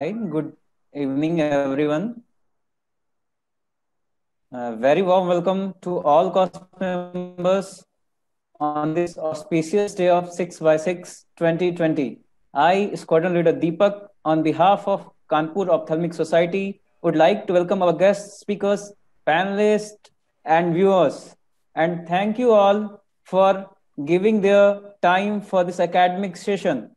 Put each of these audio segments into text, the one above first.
Hi, good evening, everyone. Very warm welcome to all cost members on this auspicious day of 6 by 6 2020. I, Squadron Leader Deepak, on behalf of Kanpur Ophthalmic Society, would like to welcome our guest speakers, panelists, and viewers. And thank you all for giving their time for this academic session.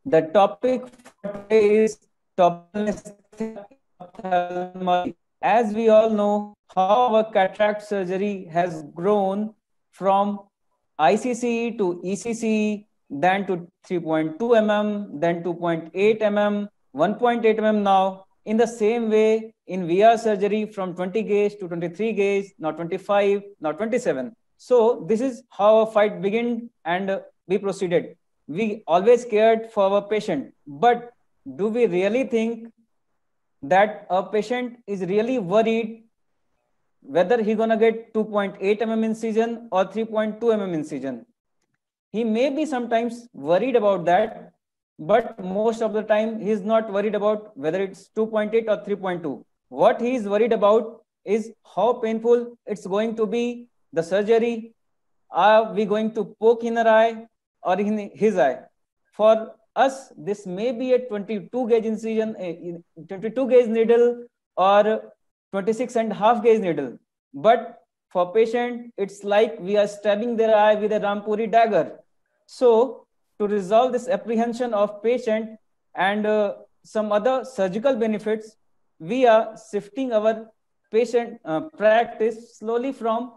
The topic for today is topical anesthesia in ophthalmology. As we all know, how our cataract surgery has grown from ICC to ECC, then to 3.2 mm, then 2.8 mm, 1.8 mm now. In the same way, in VR surgery from 20 gauge to 23 gauge, now 25, now 27. So this is how our fight began and we proceeded. We always cared for our patient, but do we really think that a patient is really worried whether he gonna get 2.8 mm incision or 3.2 mm incision? He may be sometimes worried about that, but most of the time he is not worried about whether it's 2.8 or 3.2. What he is worried about is how painful it's going to be, the surgery. Are we going to poke in her eye or in his eye? For us, this may be a 22 gauge incision, a 22 gauge needle or 26 and half gauge needle. But for patient, it's like we are stabbing their eye with a Rampuri dagger. So to resolve this apprehension of patient and some other surgical benefits, we are shifting our patient practice slowly from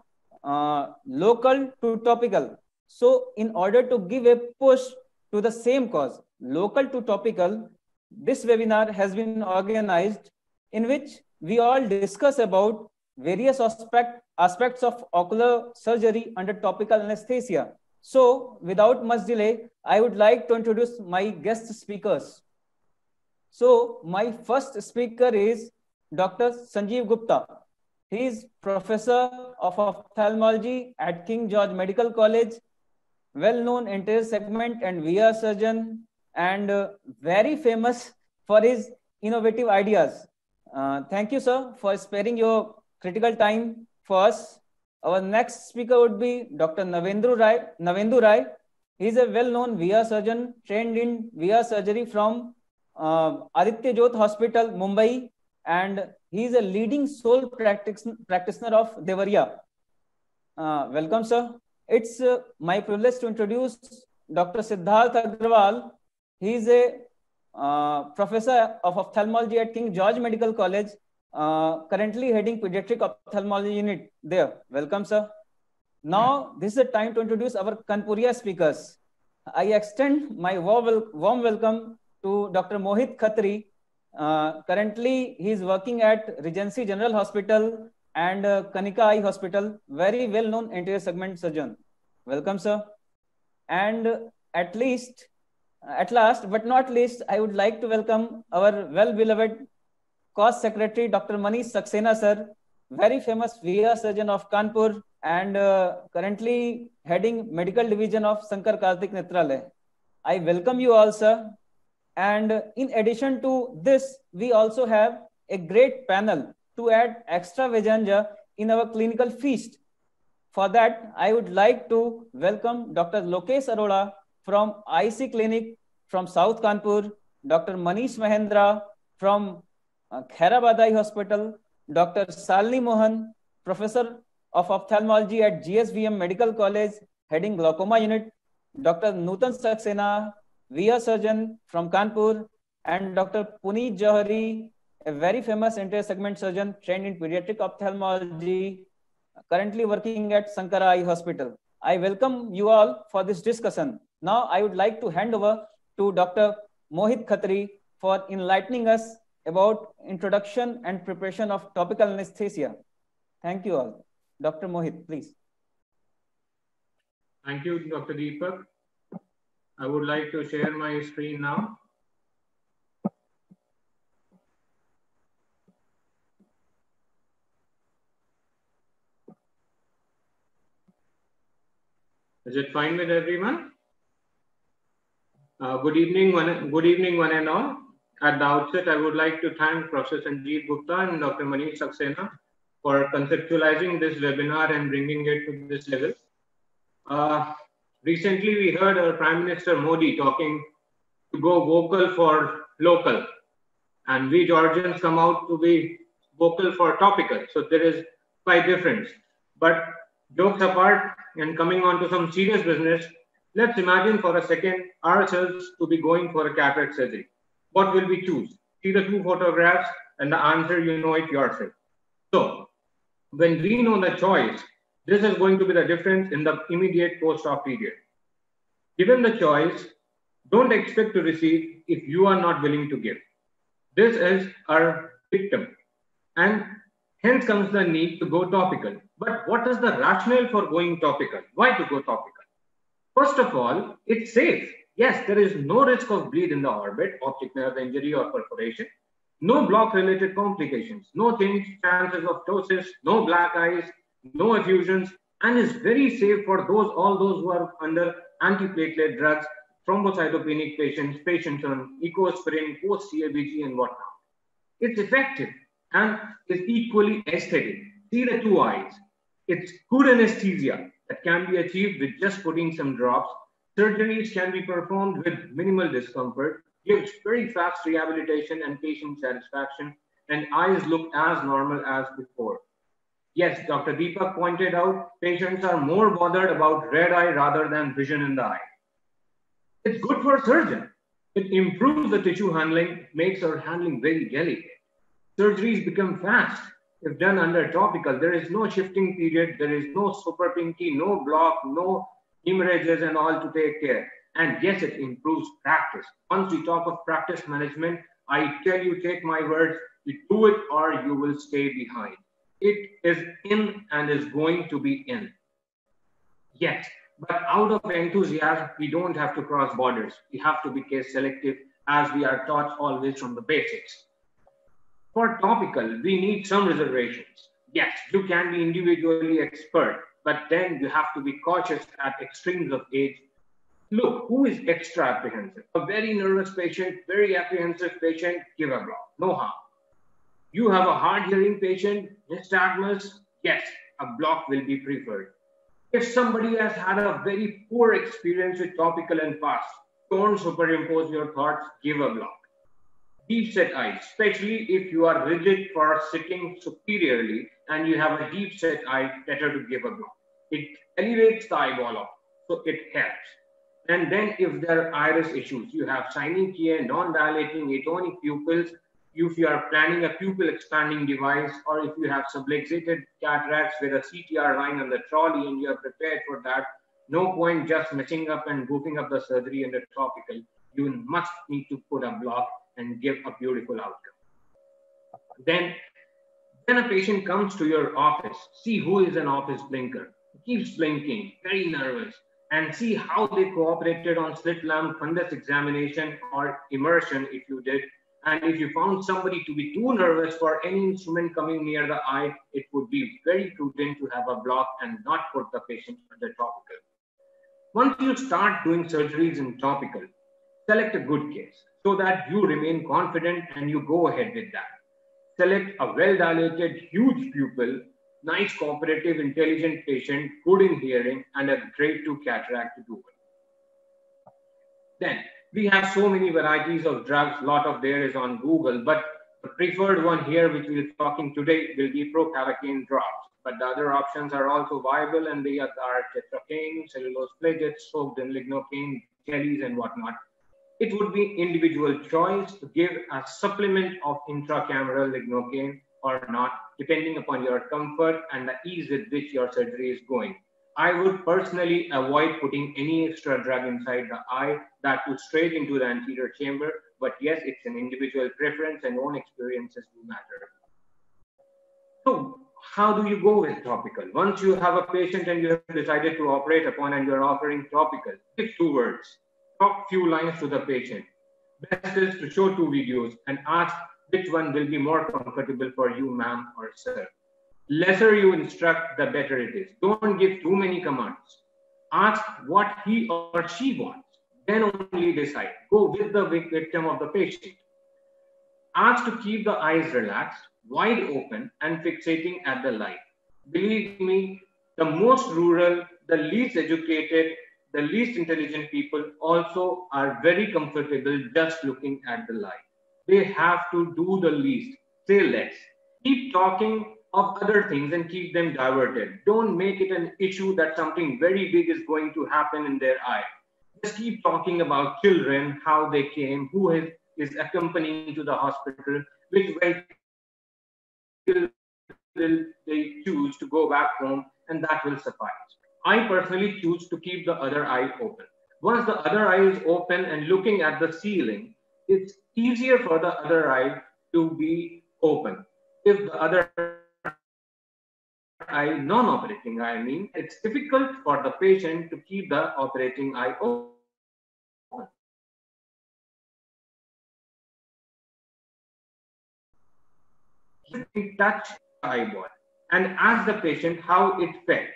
local to topical. So in order to give a push to the same cause, local to topical, this webinar has been organized in which we all discuss about various aspects of ocular surgery under topical anesthesia. So without much delay, I would like to introduce my guest speakers. So my first speaker is Dr. Sanjeev Gupta. He is professor of ophthalmology at King George Medical College, well-known anterior segment and VR surgeon, and very famous for his innovative ideas. Thank you, sir, for sparing your critical time for us. Our next speaker would be Dr. Navendu Rai. He is a well-known VR surgeon trained in VR surgery from Aditya Jyot Hospital, Mumbai, and he is a leading sole practitioner of Devariya. Welcome, sir. It's my privilege to introduce Dr. Siddharth Agrawal. He is a professor of ophthalmology at King George Medical College, currently heading pediatric ophthalmology unit there. Welcome, sir. Now, this is the time to introduce our Kanpuria speakers. I extend my warm welcome to Dr. Mohit Khatri. Currently, he is working at Regency General Hospital and Kanika Eye Hospital, very well-known anterior segment surgeon. Welcome, sir. And at last but not least, I would like to welcome our well-beloved cost secretary, Dr. Manish Saxena, sir, very famous VR surgeon of Kanpur and currently heading medical division of Sankar Kartik Netralaya. I welcome you all, sir. And in addition to this, we also have a great panel to add extra vejanja in our clinical feast. For that, I would like to welcome Dr. Lokesh Arora from IC Clinic from South Kanpur, Dr. Manish Mahendra from Khairabad Hospital, Dr. Salini Mohan, Professor of Ophthalmology at GSVM Medical College, heading glaucoma unit, Dr. Nutan Saxena, VR surgeon from Kanpur, and Dr. Puneet Johari, a very famous anterior segment surgeon trained in pediatric ophthalmology, currently working at Sankara Eye Hospital. I welcome you all for this discussion. Now I would like to hand over to Dr. Mohit Khatri for enlightening us about introduction and preparation of topical anesthesia. Thank you all. Dr. Mohit, please. Thank you, Dr. Deepak. I would like to share my screen now. Is it fine with everyone? Good evening, one and all. At the outset, I would like to thank Professor Sanjeev Gupta and Dr. Manish Saxena for conceptualizing this webinar and bringing it to this level. Recently, we heard our Prime Minister Modi talking to go vocal for local, and we Georgians come out to be vocal for topical. So there is quite difference. But jokes apart, and coming on to some serious business, let's imagine for a second ourselves to be going for a cataract surgery. What will we choose? See the two photographs and the answer, you know it yourself. So when we know the choice, this is going to be the difference in the immediate post-op period. Given the choice, don't expect to receive if you are not willing to give. This is our dictum. And hence comes the need to go topical. But what is the rationale for going topical? Why to go topical? First of all, it's safe. Yes, there is no risk of bleed in the orbit, optic nerve injury or perforation, no block-related complications, no chances of ptosis, no black eyes, no effusions, and is very safe for all those who are under antiplatelet drugs, thrombocytopenic patients, patients on ecospirin, post-CABG and whatnot. It's effective and is equally aesthetic. See the two eyes. It's good anesthesia that can be achieved with just putting some drops. Surgeries can be performed with minimal discomfort, gives very fast rehabilitation and patient satisfaction, and eyes look as normal as before. Yes, Dr. Deepak pointed out, patients are more bothered about red eye rather than vision in the eye. It's good for surgeon. It improves the tissue handling, makes our handling very delicate. Surgeries become fast if done under topical. There is no shifting period, there is no super pinky, no block, no hemorrhages and all to take care. And yes, it improves practice. Once we talk of practice management, I tell you, take my words, you do it or you will stay behind. It is in and is going to be in. Yes, but out of enthusiasm, we don't have to cross borders. We have to be case selective as we are taught always from the basics. For topical, we need some reservations. Yes, you can be individually expert, but then you have to be cautious at extremes of age. Look, who is extra apprehensive? A very nervous patient, very apprehensive patient, give a block, no harm. You have a hard hearing patient, nystagmus, yes, a block will be preferred. If somebody has had a very poor experience with topical and past, don't superimpose your thoughts, give a block. Deep set eyes, especially if you are rigid for sitting superiorly and you have a deep set eye, better to give a block. It elevates the eyeball up, so it helps. And then if there are iris issues, you have synechiae, non-dilating atonic pupils, if you are planning a pupil expanding device, or if you have subluxated cataracts with a CTR line on the trolley and you are prepared for that, no point just messing up and goofing up the surgery under topical. You must need to put a block and give a beautiful outcome. Then a patient comes to your office, see who is an office blinker, keeps blinking, very nervous, and see how they cooperated on slit lamp fundus examination or immersion if you did. And if you found somebody to be too nervous for any instrument coming near the eye, it would be very prudent to have a block and not put the patient under topical. Once you start doing surgeries in topical, select a good case so that you remain confident and you go ahead with that. Select a well-dilated, huge pupil, nice, cooperative, intelligent patient, good in hearing, and a grade 2 cataract to do it. Then, we have so many varieties of drugs, a lot of there is on Google, but the preferred one here, which we're talking today, will be procalcane drops. But the other options are also viable, and they are tetracaine, cellulose plagiates, soaked in lignocaine, jellies, and whatnot. It would be individual choice to give a supplement of intracameral lignocaine or not, depending upon your comfort and the ease with which your surgery is going. I would personally avoid putting any extra drug inside the eye, that would straight into the anterior chamber. But yes, it's an individual preference and own experiences do matter. So how do you go with topical? Once you have a patient and you have decided to operate upon and you're offering topical, give 2 words, talk few lines to the patient. Best is to show 2 videos and ask which one will be more comfortable for you, ma'am or sir. Lesser you instruct, the better it is. Don't give too many commands. Ask what he or she wants, then only decide. Go with the victim of the patient. asked to keep the eyes relaxed, wide open, and fixating at the light. Believe me, the most rural, the least educated, the least intelligent people also are very comfortable just looking at the light. They have to do the least, say less. Keep talking of other things and keep them diverted. Don't make it an issue that something very big is going to happen in their eye. Just keep talking about children, how they came, is accompanying to the hospital, which vehicle will they choose to go back home, and that will suffice. I personally choose to keep the other eye open. Once the other eye is open and looking at the ceiling, it's easier for the other eye to be open. If the other eye, non-operating eye, I mean, it's difficult for the patient to keep the operating eye open. Touch the eyeball and ask the patient how it felt.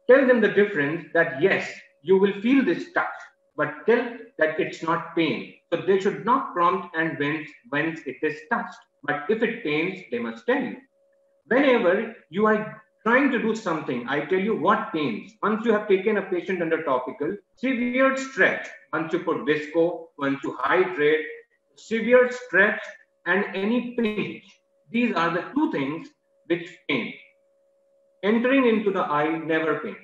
Tell them the difference that yes, you will feel this touch, but tell that it's not pain. So they should not prompt and whence it is touched. But if it pains, they must tell you. Whenever you are trying to do something, I tell you what pains. Once you have taken a patient under topical, severe stretch. Once you put visco, once you hydrate, severe stretch and any pinch. These are the two things which pain. Entering into the eye never pains.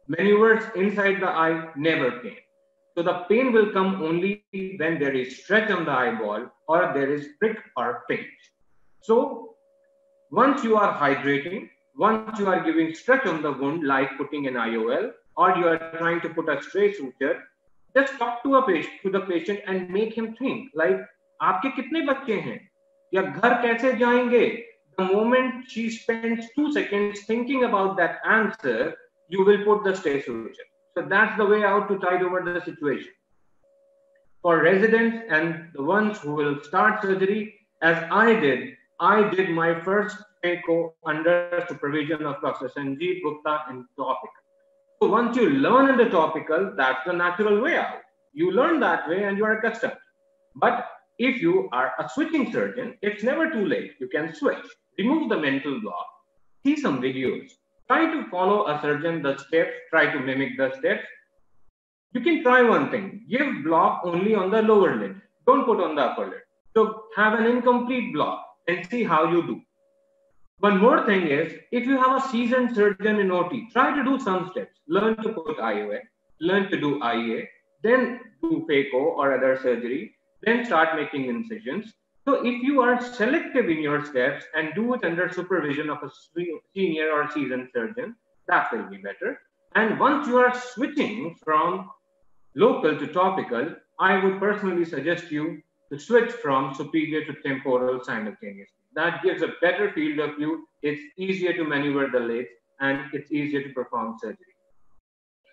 Maneuvers inside the eye never pain. So the pain will come only when there is stretch on the eyeball or there is prick or pinch. So once you are hydrating, once you are giving stretch on the wound like putting an IOL or you are trying to put a stray suture, just talk to the patient and make him think like, आपके कितने बच्चे हैं या घर कैसे जाएंगे? The moment she spends 2 seconds thinking about that answer, you will put the stay suture. So that's the way out to tide over the situation. For residents and the ones who will start surgery, as I did my first phaco under supervision of Dr. Sanjeev Gupta in topical. So once you learn in the topical, that's the natural way out. You learn that way and you are accustomed. But if you are a switching surgeon, it's never too late. You can switch. Remove the mental block. See some videos. Try to follow a surgeon the steps. Try to mimic the steps. You can try one thing. Give block only on the lower lid. Don't put on the upper lid. So have an incomplete block and see how you do. One more thing is, if you have a seasoned surgeon in OT, try to do some steps. Learn to put IOA, learn to do IEA, then do phaco or other surgery, then start making incisions. So if you are selective in your steps and do it under supervision of a senior or seasoned surgeon, that will be better. And once you are switching from local to topical, I would personally suggest you to switch from superior to temporal simultaneously. That gives a better field of view. It's easier to maneuver the legs and it's easier to perform surgery.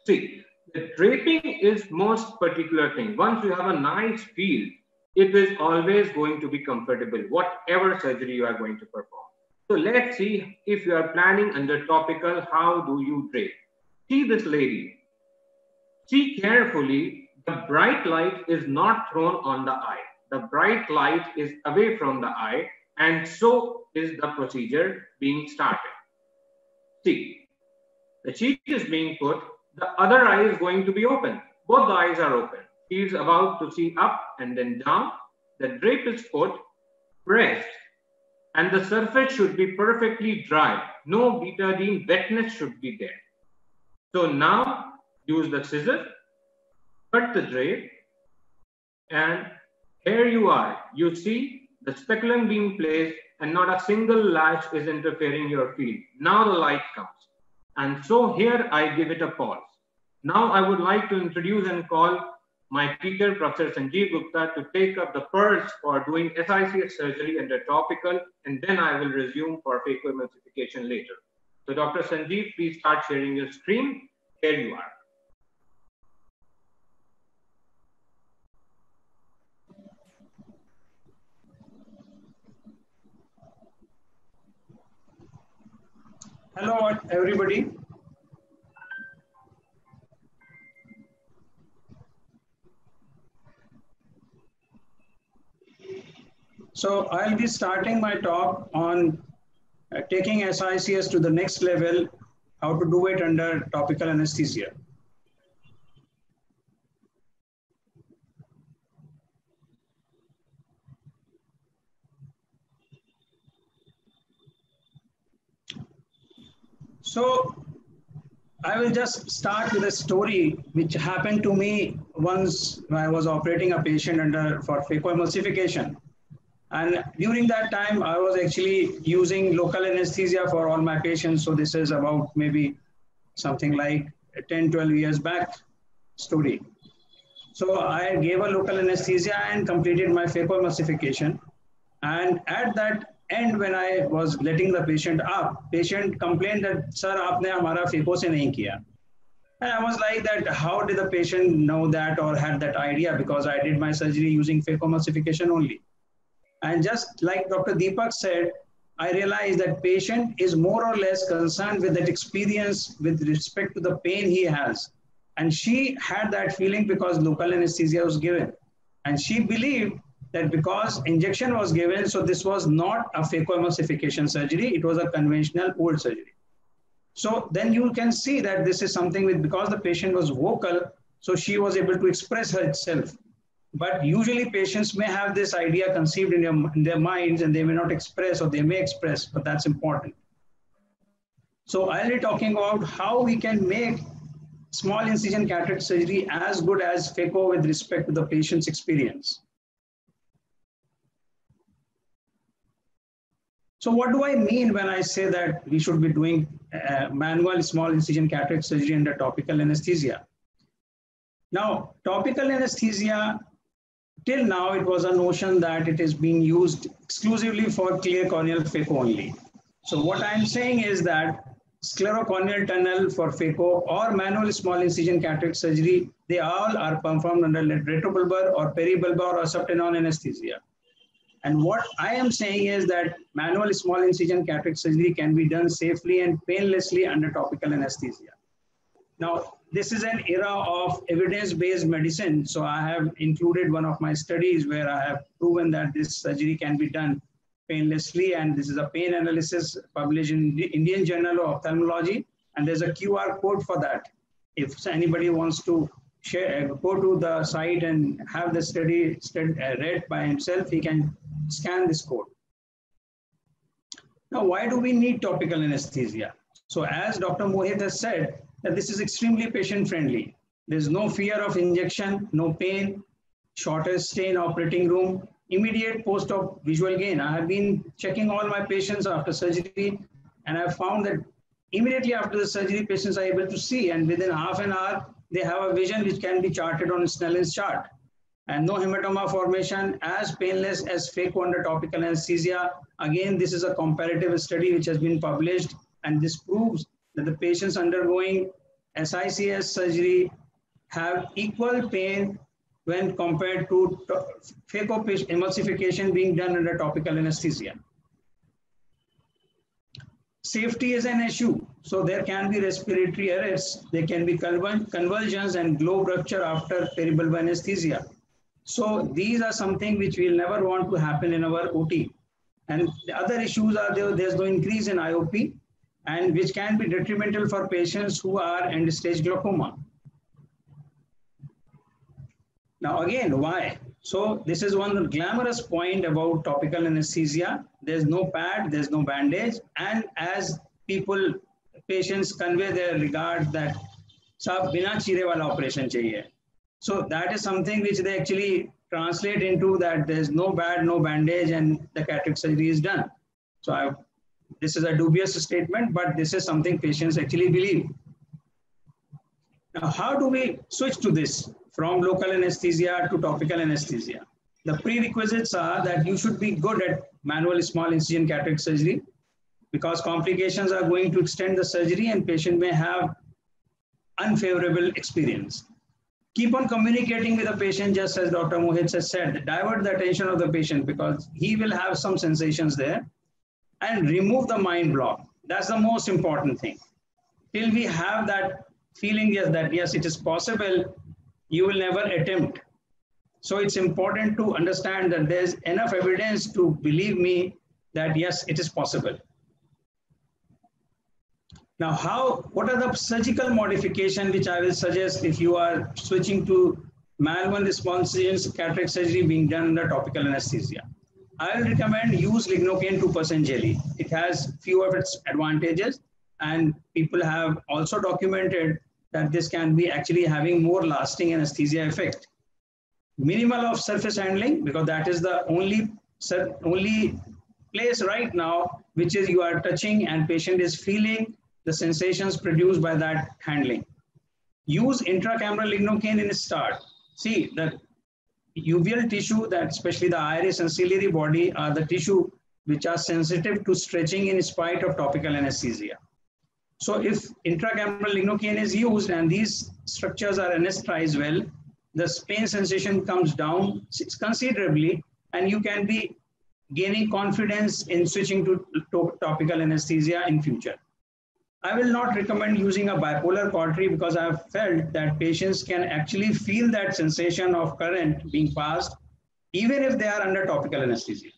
See, the draping is most particular thing. Once you have a nice field, it is always going to be comfortable, whatever surgery you are going to perform. So let's see if you are planning under topical, how do you drape? See this lady. See carefully, the bright light is not thrown on the eye. The bright light is away from the eye, and so is the procedure being started. See, the sheet is being put, the other eye is going to be open. Both the eyes are open. He is about to see up and then down. The drape is put, pressed, and the surface should be perfectly dry. No betadine wetness should be there. So now use the scissor, cut the drape, and here you are. You see the speculum being placed and not a single lash is interfering your field. Now the light comes. And so here I give it a pause. Now I would like to introduce and call my teacher, Professor Sanjeev Gupta, to take up the purse for doing SICS surgery under topical, and then I will resume for phacoemulsification later. So Dr. Sanjeev, please start sharing your screen. Here you are. Hello, everybody. So I'll be starting my talk on taking SICS to the next level, how to do it under topical anesthesia. So I will just start with a story which happened to me once when I was operating a patient for phacoemulsification. And during that time, I was actually using local anesthesia for all my patients. So this is about maybe something like 10, 12 years back story. So I gave a local anesthesia and completed my phacoemulsification. And at that end, when I was letting the patient up, patient complained that, sir, aapne hamara phaco se nahi kiya. And I was like that, how did the patient know that or had that idea? Because I did my surgery using phacoemulsification only. And just like Dr. Deepak said, I realized that patient is more or less concerned with that experience with respect to the pain he has. And she had that feeling because local anesthesia was given. And she believed that because injection was given, so this was not a phacoemulsification surgery, it was a conventional old surgery. So then you can see that this is something with, because the patient was vocal, so she was able to express herself. But usually patients may have this idea conceived in their minds and they may not express or they may express, but that's important. So I'll be talking about how we can make small incision cataract surgery as good as phaco with respect to the patient's experience. So what do I mean when I say that we should be doing manual small incision cataract surgery under topical anesthesia? Now, topical anesthesia, till now it was a notion that it is being used exclusively for clear corneal phaco only. So what I'm saying is that sclerocorneal tunnel for phaco or manual small incision cataract surgery, they all are performed under retrobulbar or peribulbar or subtenon anesthesia. And what I am saying is that manual small incision cataract surgery can be done safely and painlessly under topical anesthesia. Now, this is an era of evidence-based medicine. So I have included one of my studies where I have proven that this surgery can be done painlessly. And this is a pain analysis published in the Indian Journal of Ophthalmology. And there's a QR code for that. If anybody wants to share, go to the site and have the study read by himself, he can scan this code. Now, why do we need topical anesthesia? So as Dr. Mohit has said, that this is extremely patient-friendly. There's no fear of injection, no pain, shorter stay in operating room, immediate post-op visual gain. I have been checking all my patients after surgery, and I've found that immediately after the surgery, patients are able to see, and within half an hour, they have a vision which can be charted on Snellen's chart. And no hematoma formation, as painless as phaco under topical anesthesia. Again, this is a comparative study which has been published, and this proves that the patients undergoing SICS surgery have equal pain when compared to phaco emulsification being done under topical anesthesia. Safety is an issue. So there can be respiratory arrests, there can be convulsions and globe rupture after peribulbar anesthesia. So these are something which we'll never want to happen in our OT. And the other issues are there's no increase in IOP, and which can be detrimental for patients who are end-stage glaucoma. Now again, why? So this is one glamorous point about topical anesthesia. There's no pad, there's no bandage, and as patients convey their regard that saab bina chire wala operation chahiye. So that is something which they actually translate into that there's no pad, no bandage, and the cataract surgery is done. So this is a dubious statement, but this is something patients actually believe. Now, how do we switch to this from local anesthesia to topical anesthesia? The prerequisites are that you should be good at manual small incision cataract surgery because complications are going to extend the surgery and patient may have unfavorable experience. Keep on communicating with the patient, just as Dr. Mohit has said, divert the attention of the patient because he will have some sensations there. And remove the mind block. That's the most important thing. Till we have that feeling, yes, it is possible, you will never attempt. So it's important to understand that there's enough evidence to believe me that yes, it is possible. Now, what are the surgical modification which I will suggest if you are switching to Mal-1 response cataract surgery being done under topical anesthesia? I will recommend use lignocaine 2% jelly. It has few of its advantages, and people have also documented that this can be actually having more lasting anesthesia effect. Minimal of surface handling, because that is the only place right now which is you are touching and patient is feeling the sensations produced by that handling. Use intracameral lignocaine in start. See, the uveal tissue, that especially the iris and ciliary body, are the tissue which are sensitive to stretching in spite of topical anesthesia. So if intracameral lignocaine is used and these structures are anesthetized well, the pain sensation comes down considerably, and you can be gaining confidence in switching to topical anesthesia in future. I will not recommend using a bipolar cautery because I have felt that patients can actually feel that sensation of current being passed even if they are under topical anesthesia.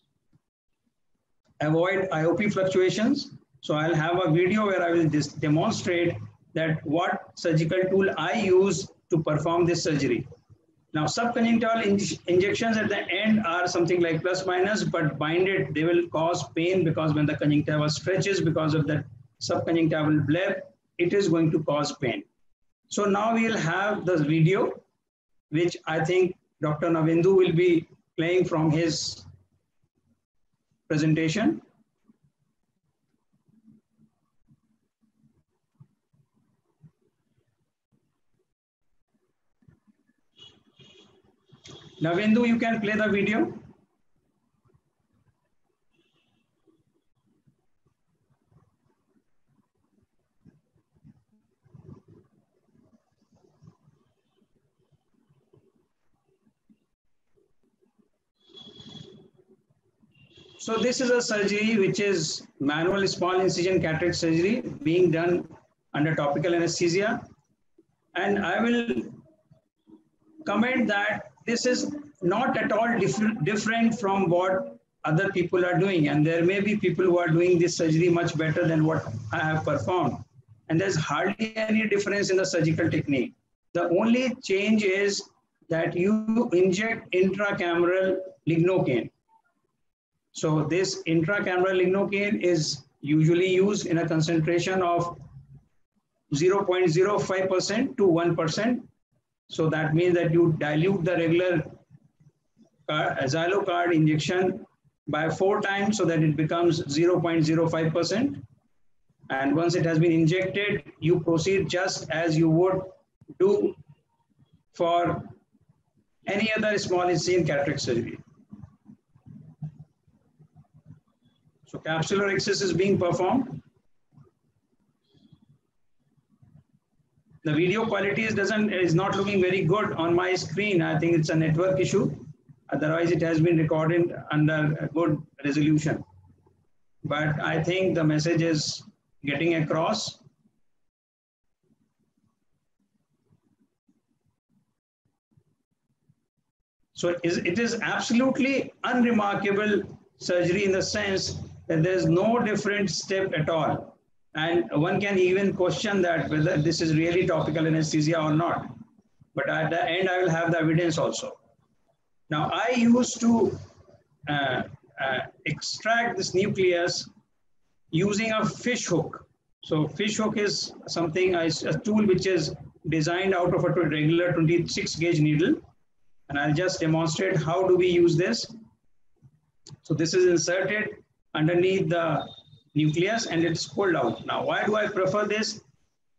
Avoid IOP fluctuations. So I'll have a video where I will demonstrate that what surgical tool I use to perform this surgery. Now, subconjunctival injections at the end are something like plus minus, but binded, they will cause pain because when the conjunctiva stretches because of that subconjunctival bleb, it is going to cause pain. So now we'll have the video, which I think Dr. Navendu will be playing from his presentation. Navendu, you can play the video. So this is a surgery which is manual small incision cataract surgery being done under topical anesthesia. And I will comment that this is not at all different from what other people are doing. And there may be people who are doing this surgery much better than what I have performed. And there's hardly any difference in the surgical technique. The only change is that you inject intracameral lignocaine. So this intracameral lignocaine is usually used in a concentration of 0.05% to 1%. So that means that you dilute the regular Zylocard injection by 4 times so that it becomes 0.05%. And once it has been injected, you proceed just as you would do for any other small incision cataract surgery. So capsular access is being performed. The video quality is not looking very good on my screen. I think it's a network issue. Otherwise, it has been recorded under a good resolution. But I think the message is getting across. So it is absolutely unremarkable surgery in the sense that there is no different step at all. And one can even question that whether this is really topical anesthesia or not. But at the end, I will have the evidence also. Now, I used to extract this nucleus using a fish hook. So fish hook is something, a tool which is designed out of a regular 26 gauge needle. And I'll just demonstrate how do we use this. So this is inserted underneath the nucleus and it's pulled out. Now, why do I prefer this?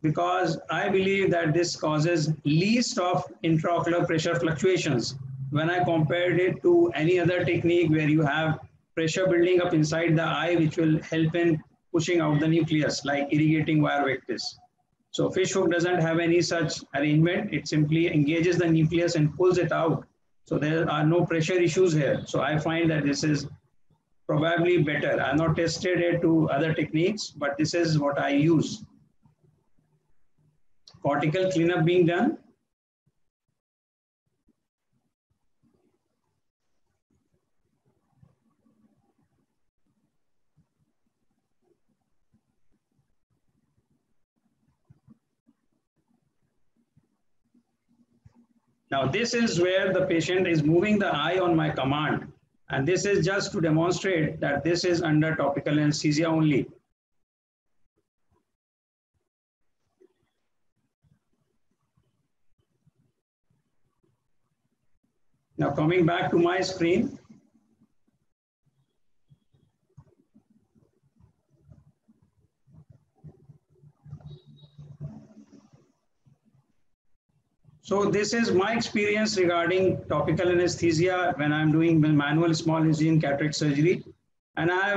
Because I believe that this causes least of intraocular pressure fluctuations when I compared it to any other technique where you have pressure building up inside the eye, which will help in pushing out the nucleus, like irrigating wire vectis. So fish hook doesn't have any such arrangement. It simply engages the nucleus and pulls it out. So there are no pressure issues here. So I find that this is probably better. I've not tested it to other techniques, but this is what I use. Cortical cleanup being done. Now, this is where the patient is moving the eye on my command. And this is just to demonstrate that this is under topical anesthesia only. Now, coming back to my screen. So this is my experience regarding topical anesthesia when I'm doing manual small incision cataract surgery. And I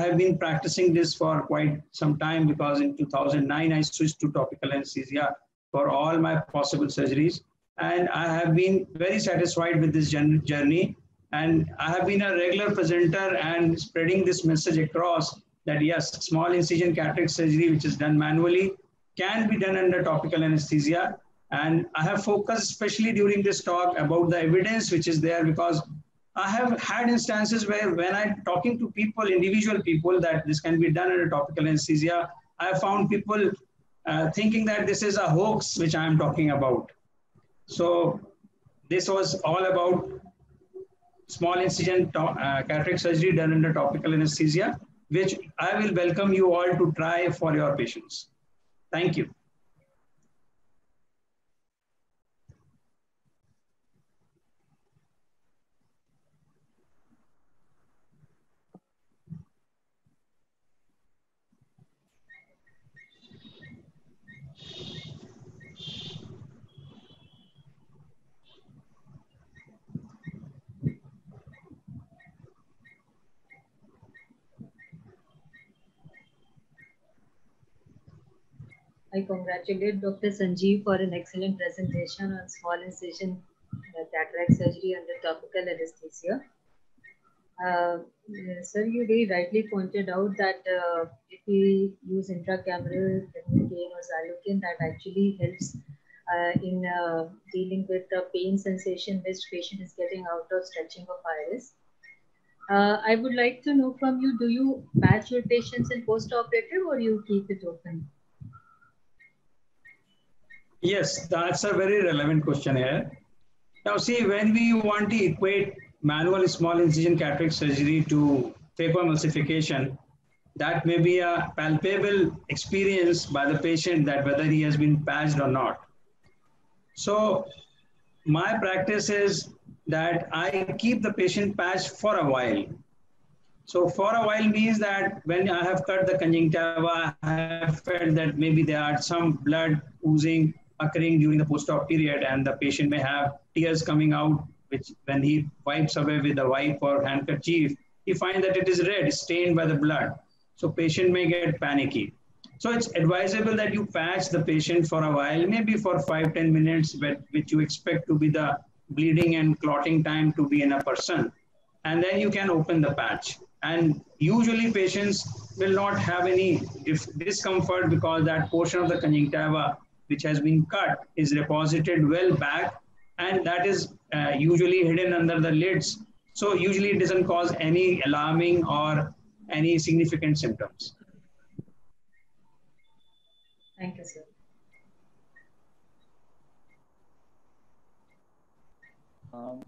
have been practicing this for quite some time, because in 2009, I switched to topical anesthesia for all my possible surgeries. And I have been very satisfied with this journey. And I have been a regular presenter and spreading this message across that yes, small incision cataract surgery, which is done manually, can be done under topical anesthesia. And I have focused, especially during this talk, about the evidence which is there, because I have had instances where when I'm talking to people, individual people, that this can be done under topical anesthesia, I have found people thinking that this is a hoax which I am talking about. So this was all about small incision cataract surgery done under topical anesthesia, which I will welcome you all to try for your patients. Thank you. I congratulate Dr. Sanjeev for an excellent presentation on small incision cataract surgery under topical anesthesia. Sir, you very rightly pointed out that if we use intracameral Terbinafine or Xalocan, that actually helps in dealing with the pain sensation which patient is getting out of stretching of iris. I would like to know from you, do you patch your patients in post-operative or you keep it open? Yes, that's a very relevant question here. Now see, when we want to equate manual small incision cataract surgery to phacoemulsification, that may be a palpable experience by the patient that whether he has been patched or not. So my practice is that I keep the patient patched for a while. So for a while means that when I have cut the conjunctiva, I have felt that maybe there are some blood oozing occurring during the post-op period, and the patient may have tears coming out, which when he wipes away with a wipe or handkerchief, he finds that it is red, stained by the blood. So patient may get panicky. So it's advisable that you patch the patient for a while, maybe for 5-10 minutes, which you expect to be the bleeding and clotting time to be in a person. And then you can open the patch. And usually patients will not have any discomfort, because that portion of the conjunctiva which has been cut is deposited well back, and that is usually hidden under the lids. So usually it doesn't cause any alarming or any significant symptoms. Thank you, sir.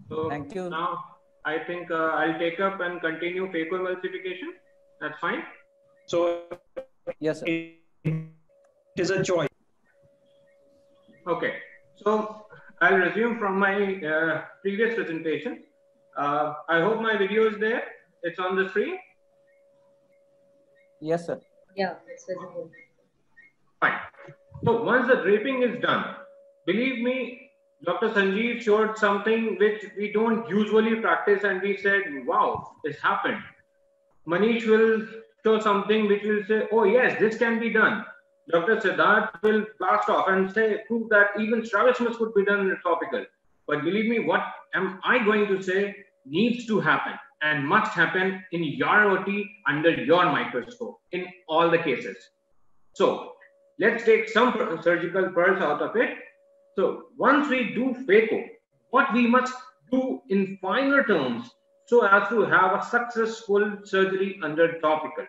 So thank you. Now I think I'll take up and continue phacoemulsification. That's fine. So Yes, sir. it is a choice. Okay, so I'll resume from my previous presentation. I hope my video is there. It's on the screen. Yes, sir. Yeah, it's visible. Fine. So once the draping is done, believe me, Dr. Sanjeev showed something which we don't usually practice, and we said, wow, this happened. Manish will show something which will say, oh yes, this can be done. Dr. Siddharth will blast off and prove that even strabismus could be done in a topical. But believe me, what am I going to say needs to happen and must happen in your OT under your microscope in all the cases. So let's take some surgical pearls out of it. So once we do phaco, what we must do in finer terms so as to have a successful surgery under topical.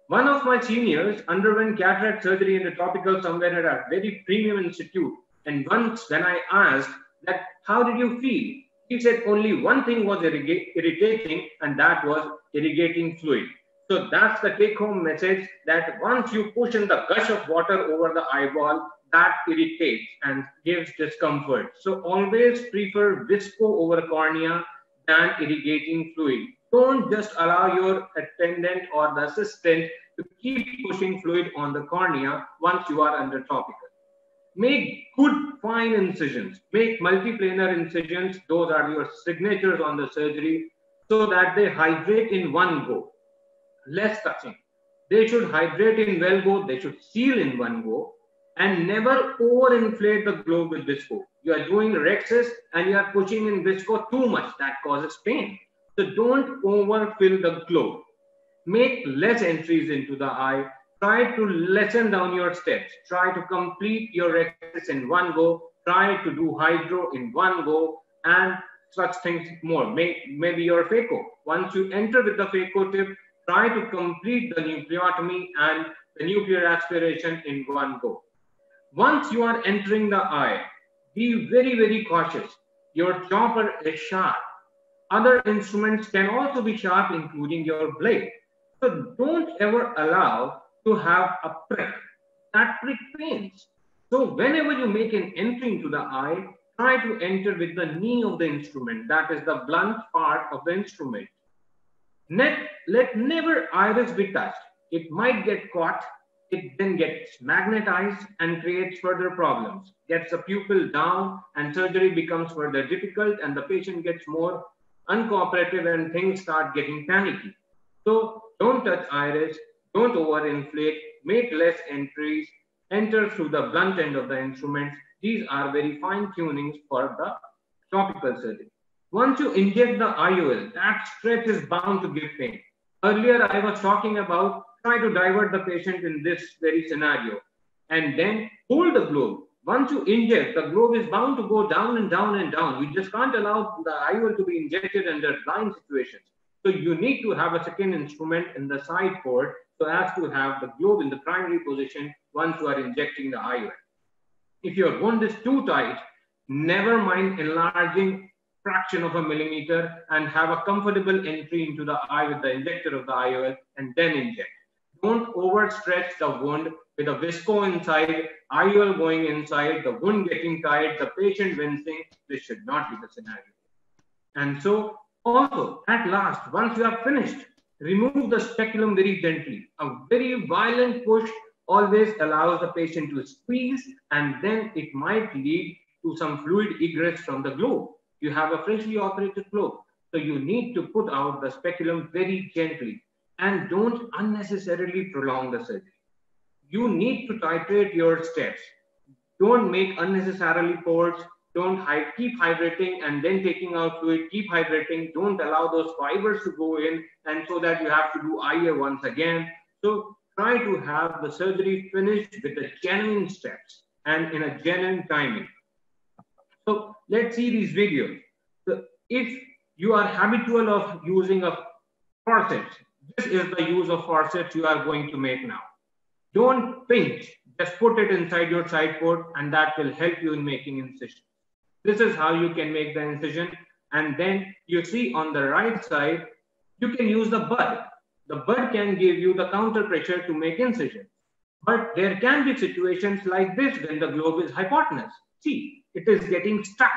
One of my seniors underwent cataract surgery in the topical somewhere at a very premium institute, And once when I asked that, how did you feel? He said only one thing was irritating, and that was irrigating fluid. So that's the take-home message, that once you push in the gush of water over the eyeball, that irritates and gives discomfort. So always prefer visco over cornea than irrigating fluid. Don't just allow your attendant or the assistant to keep pushing fluid on the cornea once you are under topical. Make good fine incisions, make multiplanar incisions. Those are your signatures on the surgery, so that they hydrate in one go, less touching. They should hydrate in one go, they should seal in one go, and never overinflate the globe with visco. You are doing rhexis and you are pushing in visco too much, that causes pain. So don't overfill the globe. Make less entries into the eye. Try to lessen down your steps. Try to complete your rhexis in one go. Try to do hydro in one go, and such things more. Maybe your phaco. Once you enter with the phaco tip, try to complete the nucleotomy and the nuclear aspiration in one go. Once you are entering the eye, be very, very cautious. Your chopper is sharp. Other instruments can also be sharp, including your blade. So don't ever allow to have a prick. That prick pains. So whenever you make an entry into the eye, try to enter with the knee of the instrument. That is the blunt part of the instrument. Let never iris be touched. It might get caught. It then gets magnetized and creates further problems. Gets the pupil down and surgery becomes further difficult, and the patient gets more uncooperative and things start getting panicky. So don't touch iris, don't overinflate, make less entries, enter through the blunt end of the instruments. These are very fine tunings for the topical surgery. Once you inject the IOL, that stretch is bound to give pain. Earlier I was talking about try to divert the patient in this very scenario and then hold the globe. Once you inject, the globe is bound to go down and down and down. You just can't allow the IOL to be injected under blind situations. So you need to have a second instrument in the side port so as to have the globe in the primary position once you are injecting the IOL. If your wound is too tight, never mind enlarging fraction of a millimeter and have a comfortable entry into the eye with the injector of the IOL and then inject. Don't overstretch the wound with a visco inside, IOL going inside, the wound getting tight, the patient wincing. This should not be the scenario. And so also at last, once you have finished, remove the speculum very gently. A very violent push always allows the patient to squeeze, and then it might lead to some fluid egress from the globe. You have a freshly operated globe. So you need to put out the speculum very gently and don't unnecessarily prolong the surgery. You need to titrate your steps. Don't make unnecessarily ports. Don't keep hydrating and then taking out fluid. Keep hydrating. Don't allow those fibers to go in, and so that you have to do IA once again. So try to have the surgery finished with the genuine steps and in a genuine timing. So let's see these videos. So if you are habitual of using a forceps, this is the use of forceps you are going to make now. Don't pinch, just put it inside your side port, and that will help you in making incision. This is how you can make the incision. And then you see on the right side, you can use the bud. The bud can give you the counter pressure to make incision. But there can be situations like this when the globe is hypotenuse. See, it is getting stuck.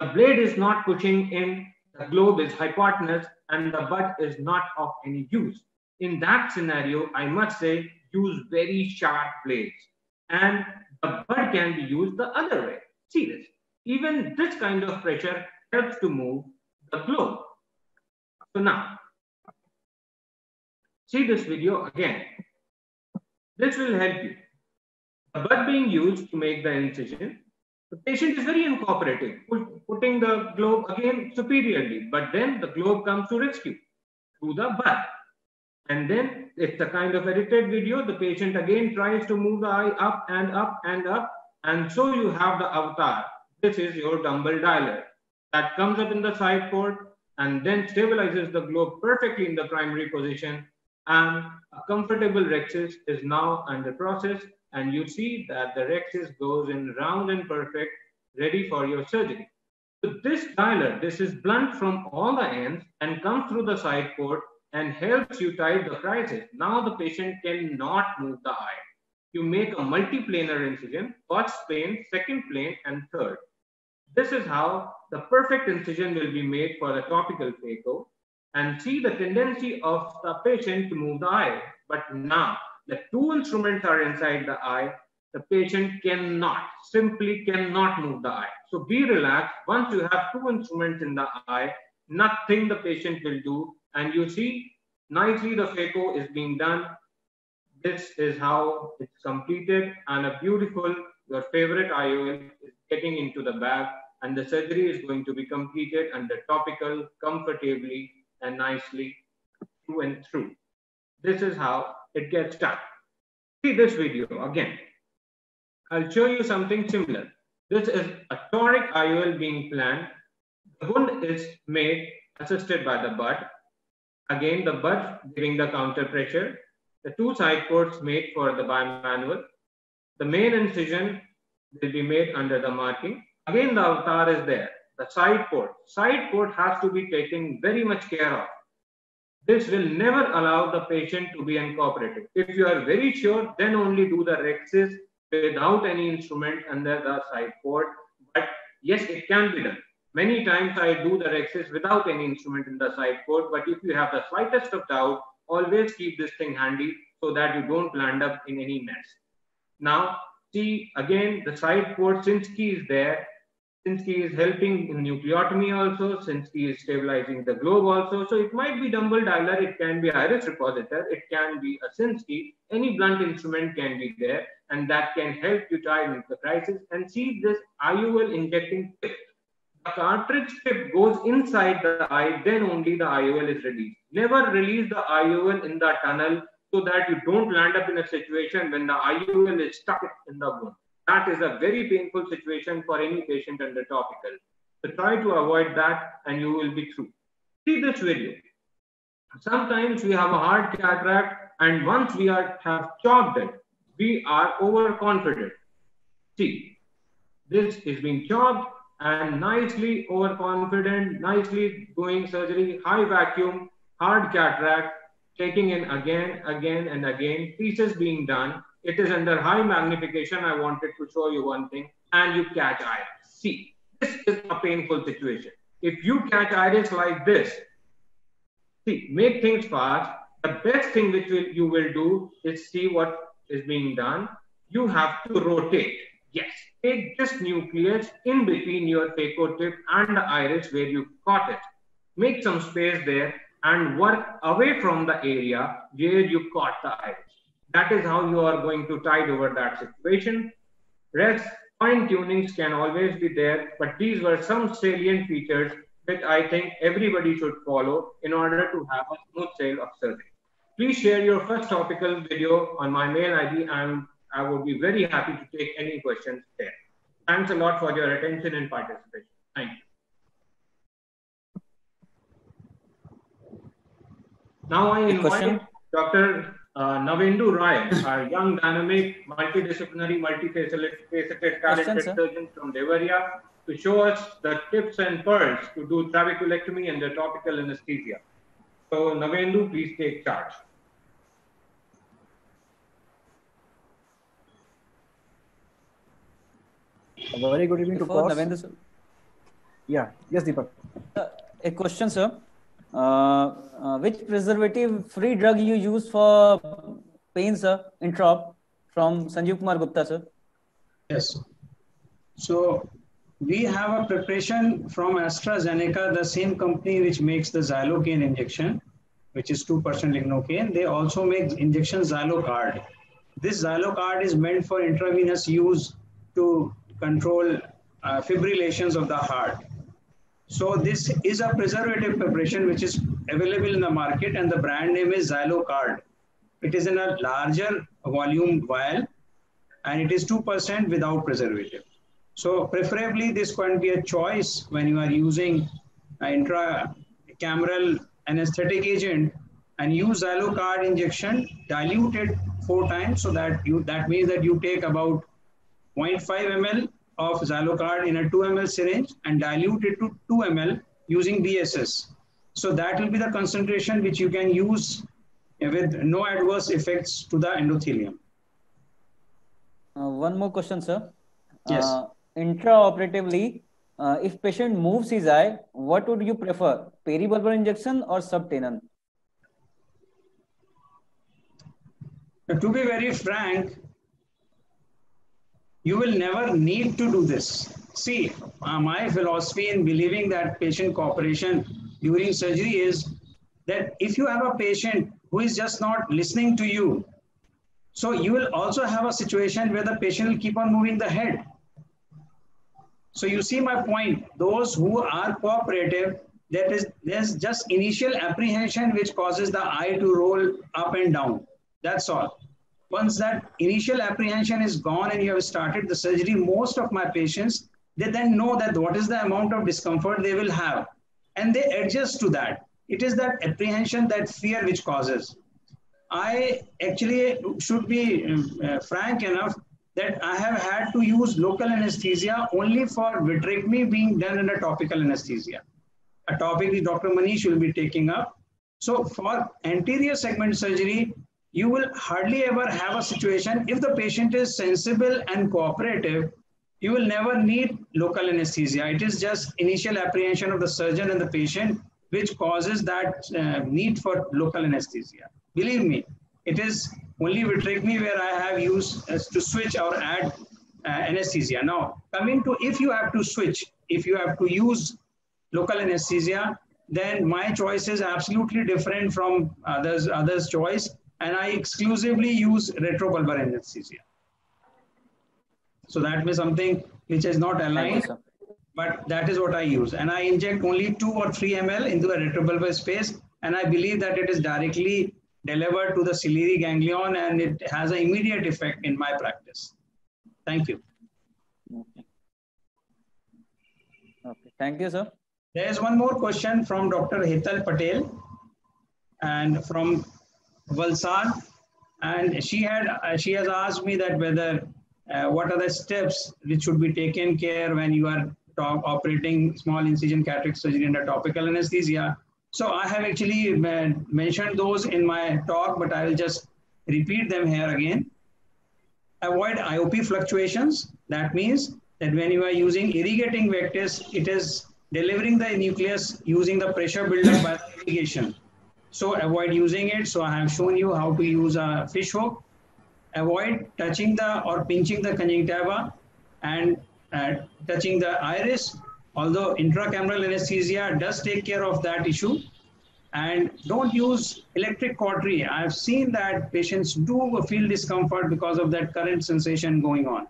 The blade is not pushing in, the globe is hypotenuse, and the bud is not of any use. In that scenario, I must say, use very sharp blades. And the bud can be used the other way. See this. Even this kind of pressure helps to move the globe. So now, see this video again. This will help you. The bud being used to make the incision. The patient is very uncooperative, putting the globe again superiorly, but then the globe comes to rescue through the bud. And then it's a kind of edited video. The patient again tries to move the eye up and up and up. And so you have the avatar. This is your dumbbell dialer that comes up in the side port and then stabilizes the globe perfectly in the primary position. And a comfortable rhexis is now under process. and you see that the rhexis goes in round and perfect, ready for your surgery. So this dialer, this is blunt from all the ends and comes through the side port and helps you tight the crisis. Now the patient cannot move the eye. You make a multiplanar incision, first plane, second plane, and third. This is how the perfect incision will be made for the topical phaco, and see the tendency of the patient to move the eye. But now the two instruments are inside the eye, the patient simply cannot move the eye. So be relaxed. Once you have two instruments in the eye, nothing the patient will do. And you see nicely the phaco is being done. This is how it's completed, and a beautiful, your favorite IOL is getting into the bag, and the surgery is going to be completed under topical, comfortably and nicely through and through. This is how it gets done. See this video again. I'll show you something similar. This is a toric IOL being planned. The wound is made assisted by the bud. Again, the bud giving the counter pressure. The two side ports made for the bimanual. The main incision will be made under the marking. Again, the avatar is there. The side port. Side port has to be taken very much care of. This will never allow the patient to be uncooperative. If you are very sure, then only do the rhexis without any instrument under the side port. But yes, it can be done. Many times I do the rhexis without any instrument in the side port. But if you have the slightest of doubt, always keep this thing handy so that you don't land up in any mess. Now, see again the side port. Sinskey is there. Sinskey is helping in nucleotomy also. Sinskey is stabilizing the globe also. So it might be dumbbell dialer, it can be iris repositor, it can be a Sinskey. Any blunt instrument can be there, and that can help you tighten the crisis. And see this IOL injecting tip. The cartridge tip goes inside the eye, then only the IOL is released. Never release the IOL in the tunnel so that you don't land up in a situation when the IOL is stuck in the wound. That is a very painful situation for any patient under topical. So try to avoid that and you will be through. See this video. Sometimes we have a hard cataract, and once we have chopped it, we are overconfident. See, this is being chopped and nicely overconfident, nicely doing surgery, high vacuum, hard cataract, taking in again and again, pieces being done. It is under high magnification. I wanted to show you one thing, and you catch iris. See, this is a painful situation. If you catch iris like this, see, make things fast. The best thing which you will do is see what is being done. You have to rotate. Yes, take this nucleus in between your phaco tip and the iris where you caught it. Make some space there and work away from the area where you caught the iris. That is how you are going to tide over that situation. Rest, fine tunings can always be there, but these were some salient features that I think everybody should follow in order to have a smooth sail of surgery. Please share your first topical video on my mail ID, and I would be very happy to take any questions there. Thanks a lot for your attention and participation. Thank you. Now I invite Dr. Navendu Rai, our young, dynamic, multidisciplinary, multifaceted, talented surgeon from Devariya, to show us the tips and pearls to do trabeculectomy under topical anesthesia. So Navendu, please take charge. A very good evening to course. Navendu, sir. Yeah. Yes, Deepak. A question, sir. Which preservative-free drug you use for pain, sir, in trop, from Sanjeev Kumar Gupta, sir? Yes. So we have a preparation from AstraZeneca, the same company which makes the xylocaine injection, which is 2% lignocaine. They also make injection Xylocard. This Xylocard is meant for intravenous use to control fibrillations of the heart. So this is a preservative preparation which is available in the market, and the brand name is Xylocard. It is in a larger volume vial, and it is 2% without preservative. So preferably this can be a choice when you are using an intracameral anesthetic agent, and use Xylocard injection diluted 4 times. So that means that you take about 0.5 ml of Zalocard in a 2 ml syringe and dilute it to 2 ml using BSS. So that will be the concentration which you can use with no adverse effects to the endothelium. One more question, sir. Yes. Intraoperatively, if patient moves his eye, what would you prefer, peribulbar injection or subtenon? To be very frank, you will never need to do this. See, my philosophy in believing that patient cooperation during surgery is that if you have a patient who is just not listening to you, so you will also have a situation where the patient will keep on moving the head. So you see my point. Those who are cooperative, there's just initial apprehension which causes the eye to roll up and down. That's all. Once that initial apprehension is gone and you have started the surgery, most of my patients, they then know that what is the amount of discomfort they will have. And they adjust to that. It is that apprehension, that fear which causes. I actually should be frank enough that I have had to use local anesthesia only for vitrectomy being done under topical anesthesia. A topic which Dr. Manish will be taking up. So for anterior segment surgery, you will hardly ever have a situation, if the patient is sensible and cooperative, you will never need local anesthesia. It is just initial apprehension of the surgeon and the patient which causes that need for local anesthesia. Believe me, it is only vitrectomy where I have used to switch or add anesthesia. Now, coming to if you have to switch, if you have to use local anesthesia, then my choice is absolutely different from others' choice, and I exclusively use retrobulbar anesthesia. So that is something which is not aligned, but that is what I use. And I inject only 2 or 3 ml into a retrobulbar space, and I believe that it is directly delivered to the ciliary ganglion and it has an immediate effect in my practice. Thank you. Okay. Thank you, sir. There is one more question from Dr. Hetal Patel and from Valsad, and she has asked me that whether what are the steps which should be taken care when you are operating small incision cataract surgery under topical anesthesia. So I have actually mentioned those in my talk, but I will just repeat them here again. Avoid IOP fluctuations. That means that when you are using irrigating vectors, it is delivering the nucleus using the pressure buildup by the irrigation. So avoid using it. So I have shown you how to use a fish hook. Avoid touching or pinching the conjunctiva and touching the iris, although intracameral anesthesia does take care of that issue. And don't use electric cautery. I've seen that patients do feel discomfort because of that current sensation going on.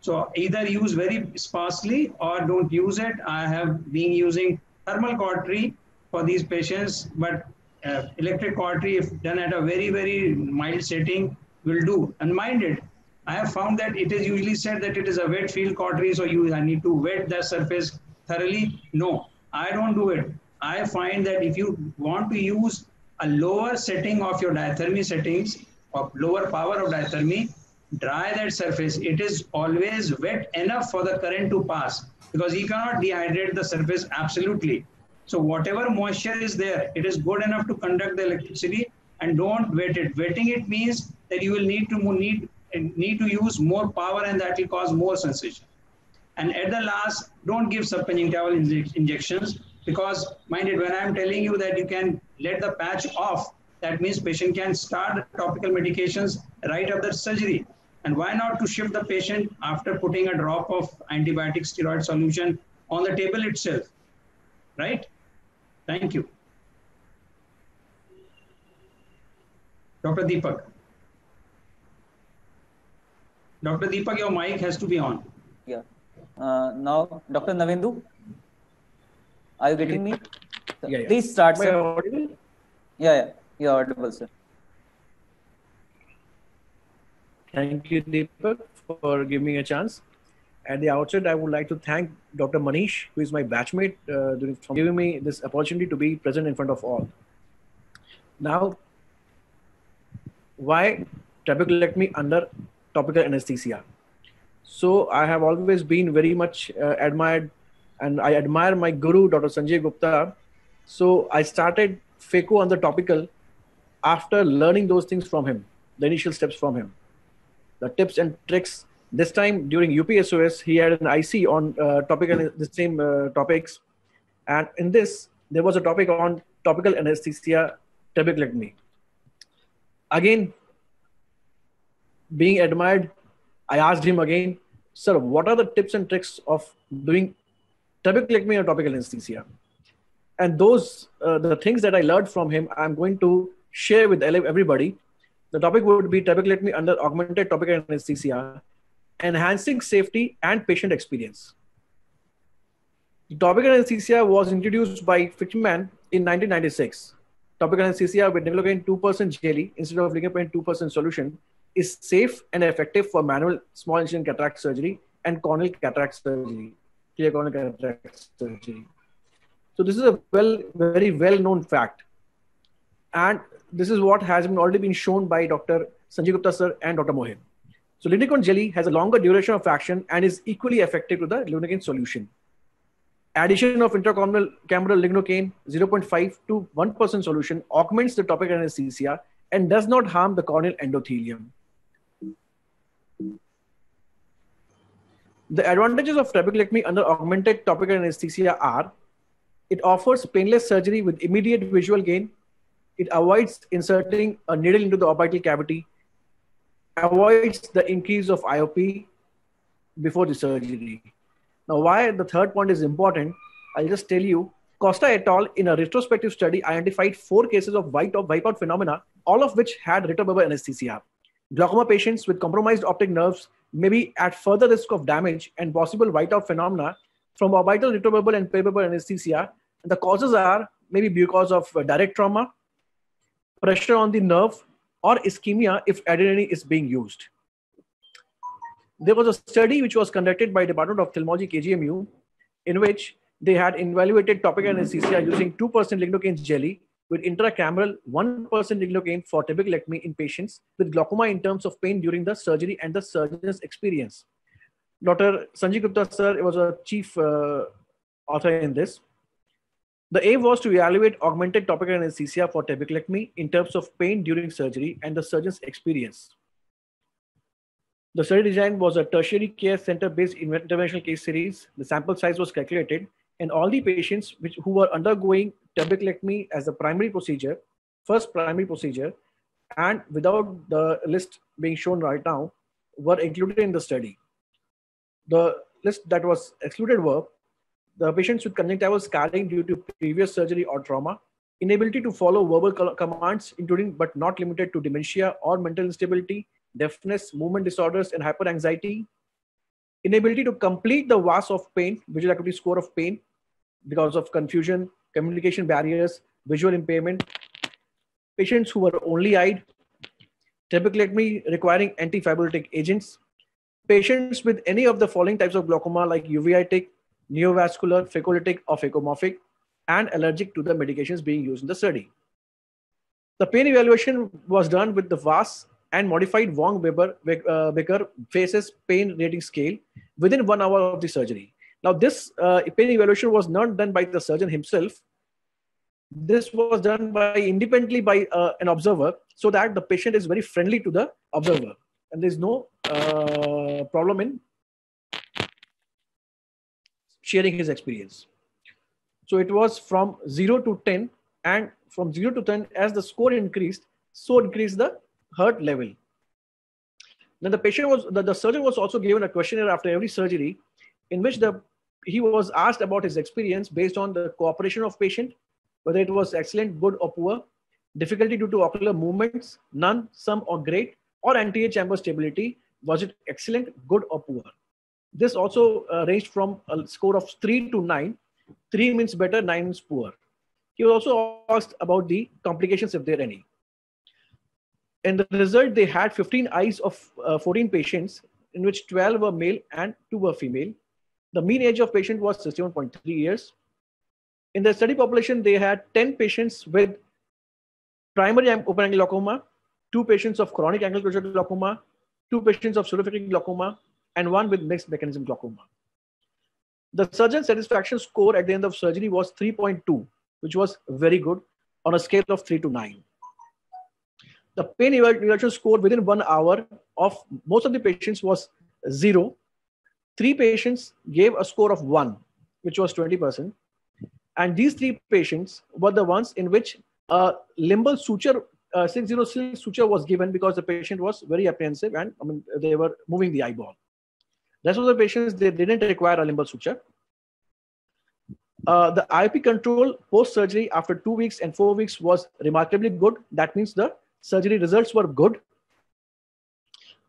So either use very sparsely or don't use it. I have been using thermal cautery for these patients, but electric cautery, if done at a very, very mild setting, will do. And mind it, I have found that it is usually said that it is a wet field cautery, so you need to wet the surface thoroughly. No, I don't do it. I find that if you want to use a lower setting of your diathermy settings, or lower power of diathermy, dry that surface. It is always wet enough for the current to pass, because you cannot dehydrate the surface absolutely. So whatever moisture is there, it is good enough to conduct the electricity, and don't wet it. Wetting it means that you will need to use more power, and that will cause more sensation. And at the last, don't give subconjunctival injections, because mind it, when I am telling you that you can let the patch off, that means patient can start topical medications right after surgery. And why not to shift the patient after putting a drop of antibiotic steroid solution on the table itself, right? Thank you. Dr. Deepak. Dr. Deepak, your mic has to be on. Yeah. Now, Dr. Navendu, are you getting me? Yeah. Please start, sir. Audible? Yeah, you're audible, sir. Thank you, Deepak, for giving me a chance. At the outset, I would like to thank Dr. Manish, who is my batchmate, for giving me this opportunity to be present in front of all. Now, why trabeculectomy under topical anesthesia. So I have always been very much admired, and I admire my guru, Dr. Sanjay Gupta. So I started phaco on the topical after learning those things from him, the initial steps from him, the tips and tricks. This time during UPSOS, he had an IC on topical, the same topics. And in this, there was a topic on topical anesthesia trabeculectomy. Again, being admired, I asked him again, sir, what are the tips and tricks of doing trabeculectomy or topical anesthesia? And those, the things that I learned from him, I'm going to share with everybody. The topic would be trabeculectomy under augmented topical anesthesia, enhancing safety and patient experience. The topical anesthesia was introduced by Fitchman in 1996. Topical anesthesia with lidocaine 2% jelly instead of lidocaine 2% solution is safe and effective for manual small incision cataract surgery and corneal cataract surgery, clear corneal cataract surgery. So this is a very well-known fact. And this is what has already been shown by Dr. Sanjay Gupta sir and Dr. Mohin. So lidocaine jelly has a longer duration of action and is equally effective to the lidocaine solution. Addition of intracameral lidocaine 0.5 to 1% solution augments the topical anesthesia and does not harm the corneal endothelium. The advantages of trabeculectomy under augmented topical anesthesia are: it offers painless surgery with immediate visual gain. It avoids inserting a needle into the orbital cavity, avoids the increase of IOP before the surgery. Now, why the third point is important, I'll just tell you. Costa et al. In a retrospective study identified 4 cases of wipeout phenomena, all of which had retrobulbar anesthesia. Glaucoma patients with compromised optic nerves may be at further risk of damage and possible whiteout phenomena from orbital retrobulbar and peribulbar anesthesia. The causes are maybe because of direct trauma, pressure on the nerve, or ischemia if adrenaline is being used. There was a study which was conducted by Department of Ophthalmology, KGMU, in which they had evaluated topical anesthesia using 2% lidocaine jelly with intracameral 1% lidocaine for trabeculectomy in patients with glaucoma in terms of pain during the surgery and the surgeon's experience. Dr. Sanjay Gupta sir was a chief author in this. The aim was to evaluate augmented topical anesthesia for trabeculectomy in terms of pain during surgery and the surgeon's experience. The study design was a tertiary care center-based interventional case series. The sample size was calculated, and all the patients who were undergoing trabeculectomy as a primary procedure, first primary procedure, and without the list being shown right now, were included in the study. The list that was excluded were the patients with conjunctival scarring due to previous surgery or trauma, inability to follow verbal commands, including but not limited to dementia or mental instability, deafness, movement disorders, and hyperanxiety, inability to complete the VAS of pain, visual acuity score of pain, because of confusion, communication barriers, visual impairment, patients who were only eyed, trabeculectomy requiring antifibrotic agents, patients with any of the following types of glaucoma like uveitic, neovascular, phacolytic, or phacomorphic, and allergic to the medications being used in the study. The pain evaluation was done with the VAS and modified Wong-Becker faces pain rating scale within 1 hour of the surgery. Now, this pain evaluation was not done by the surgeon himself. This was done independently by an observer, so that the patient is very friendly to the observer, and there's no problem in sharing his experience. So it was from 0 to 10, and from 0 to 10, as the score increased, so increased the hurt level. Then the patient was, the surgeon was also given a questionnaire after every surgery, in which he was asked about his experience based on the cooperation of patient, whether it was excellent, good, or poor, difficulty due to ocular movements, none, some, or great, or anterior chamber stability, was it excellent, good, or poor. This also ranged from a score of 3 to 9. 3 means better, 9 means poor. He was also asked about the complications, if there are any. In the result, they had 15 eyes of 14 patients, in which 12 were male and 2 were female. The mean age of patient was 61.3 years. In the study population, they had 10 patients with primary open angle glaucoma, 2 patients of chronic ankle closure glaucoma, 2 patients of pseudophakic glaucoma, and 1 with mixed mechanism glaucoma. The surgeon satisfaction score at the end of surgery was 3.2, which was very good on a scale of 3 to 9. The pain evaluation score within 1 hour of most of the patients was 0. 3 patients gave a score of 1, which was 20%. And these 3 patients were the ones in which a limbal suture, 606 suture was given because the patient was very apprehensive and they were moving the eyeball. Rest of the patients, they didn't require a limbal suture. The IOP control post-surgery after 2 weeks and 4 weeks was remarkably good. That means the surgery results were good.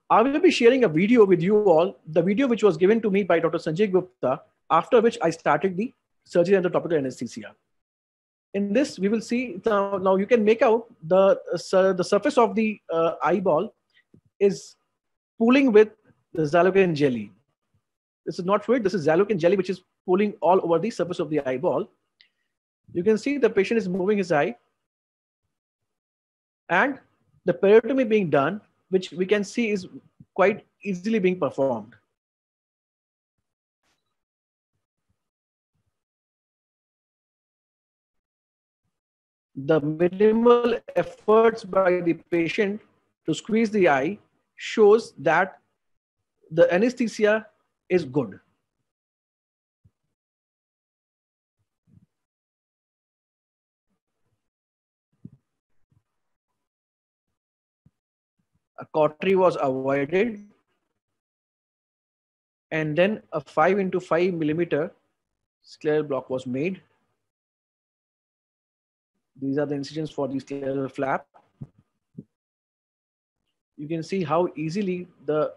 I will be sharing a video with you all, the video which was given to me by Dr. Sanjay Gupta, after which I started the surgery under topical anesthesia. In this, we will see, now you can make out the surface of the eyeball is pooling with the Xalocan jelly. This is not fluid, this is Xalocan jelly which is pooling all over the surface of the eyeball. You can see the patient is moving his eye and the periotomy being done, which we can see is quite easily being performed. The minimal efforts by the patient to squeeze the eye shows that the anesthesia is good. A cautery was avoided, and then a 5 into 5 millimeter scleral block was made. These are the incisions for the scleral flap. You can see how easily the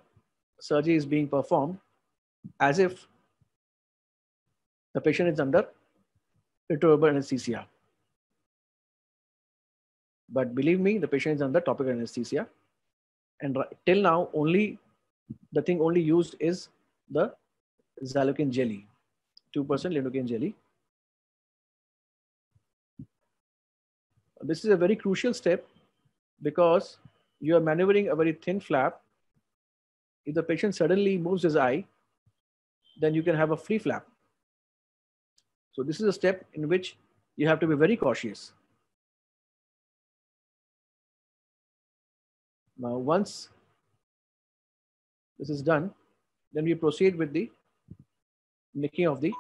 surgery is being performed, as if the patient is under retroverbal anesthesia. But believe me, the patient is under topical anesthesia. And till now, the thing only used is the Xalocan jelly, 2% lidocaine jelly. This is a very crucial step because you are maneuvering a very thin flap. If the patient suddenly moves his eye, then you can have a free flap. So this is a step in which you have to be very cautious. Now, once this is done, then we proceed with the making of the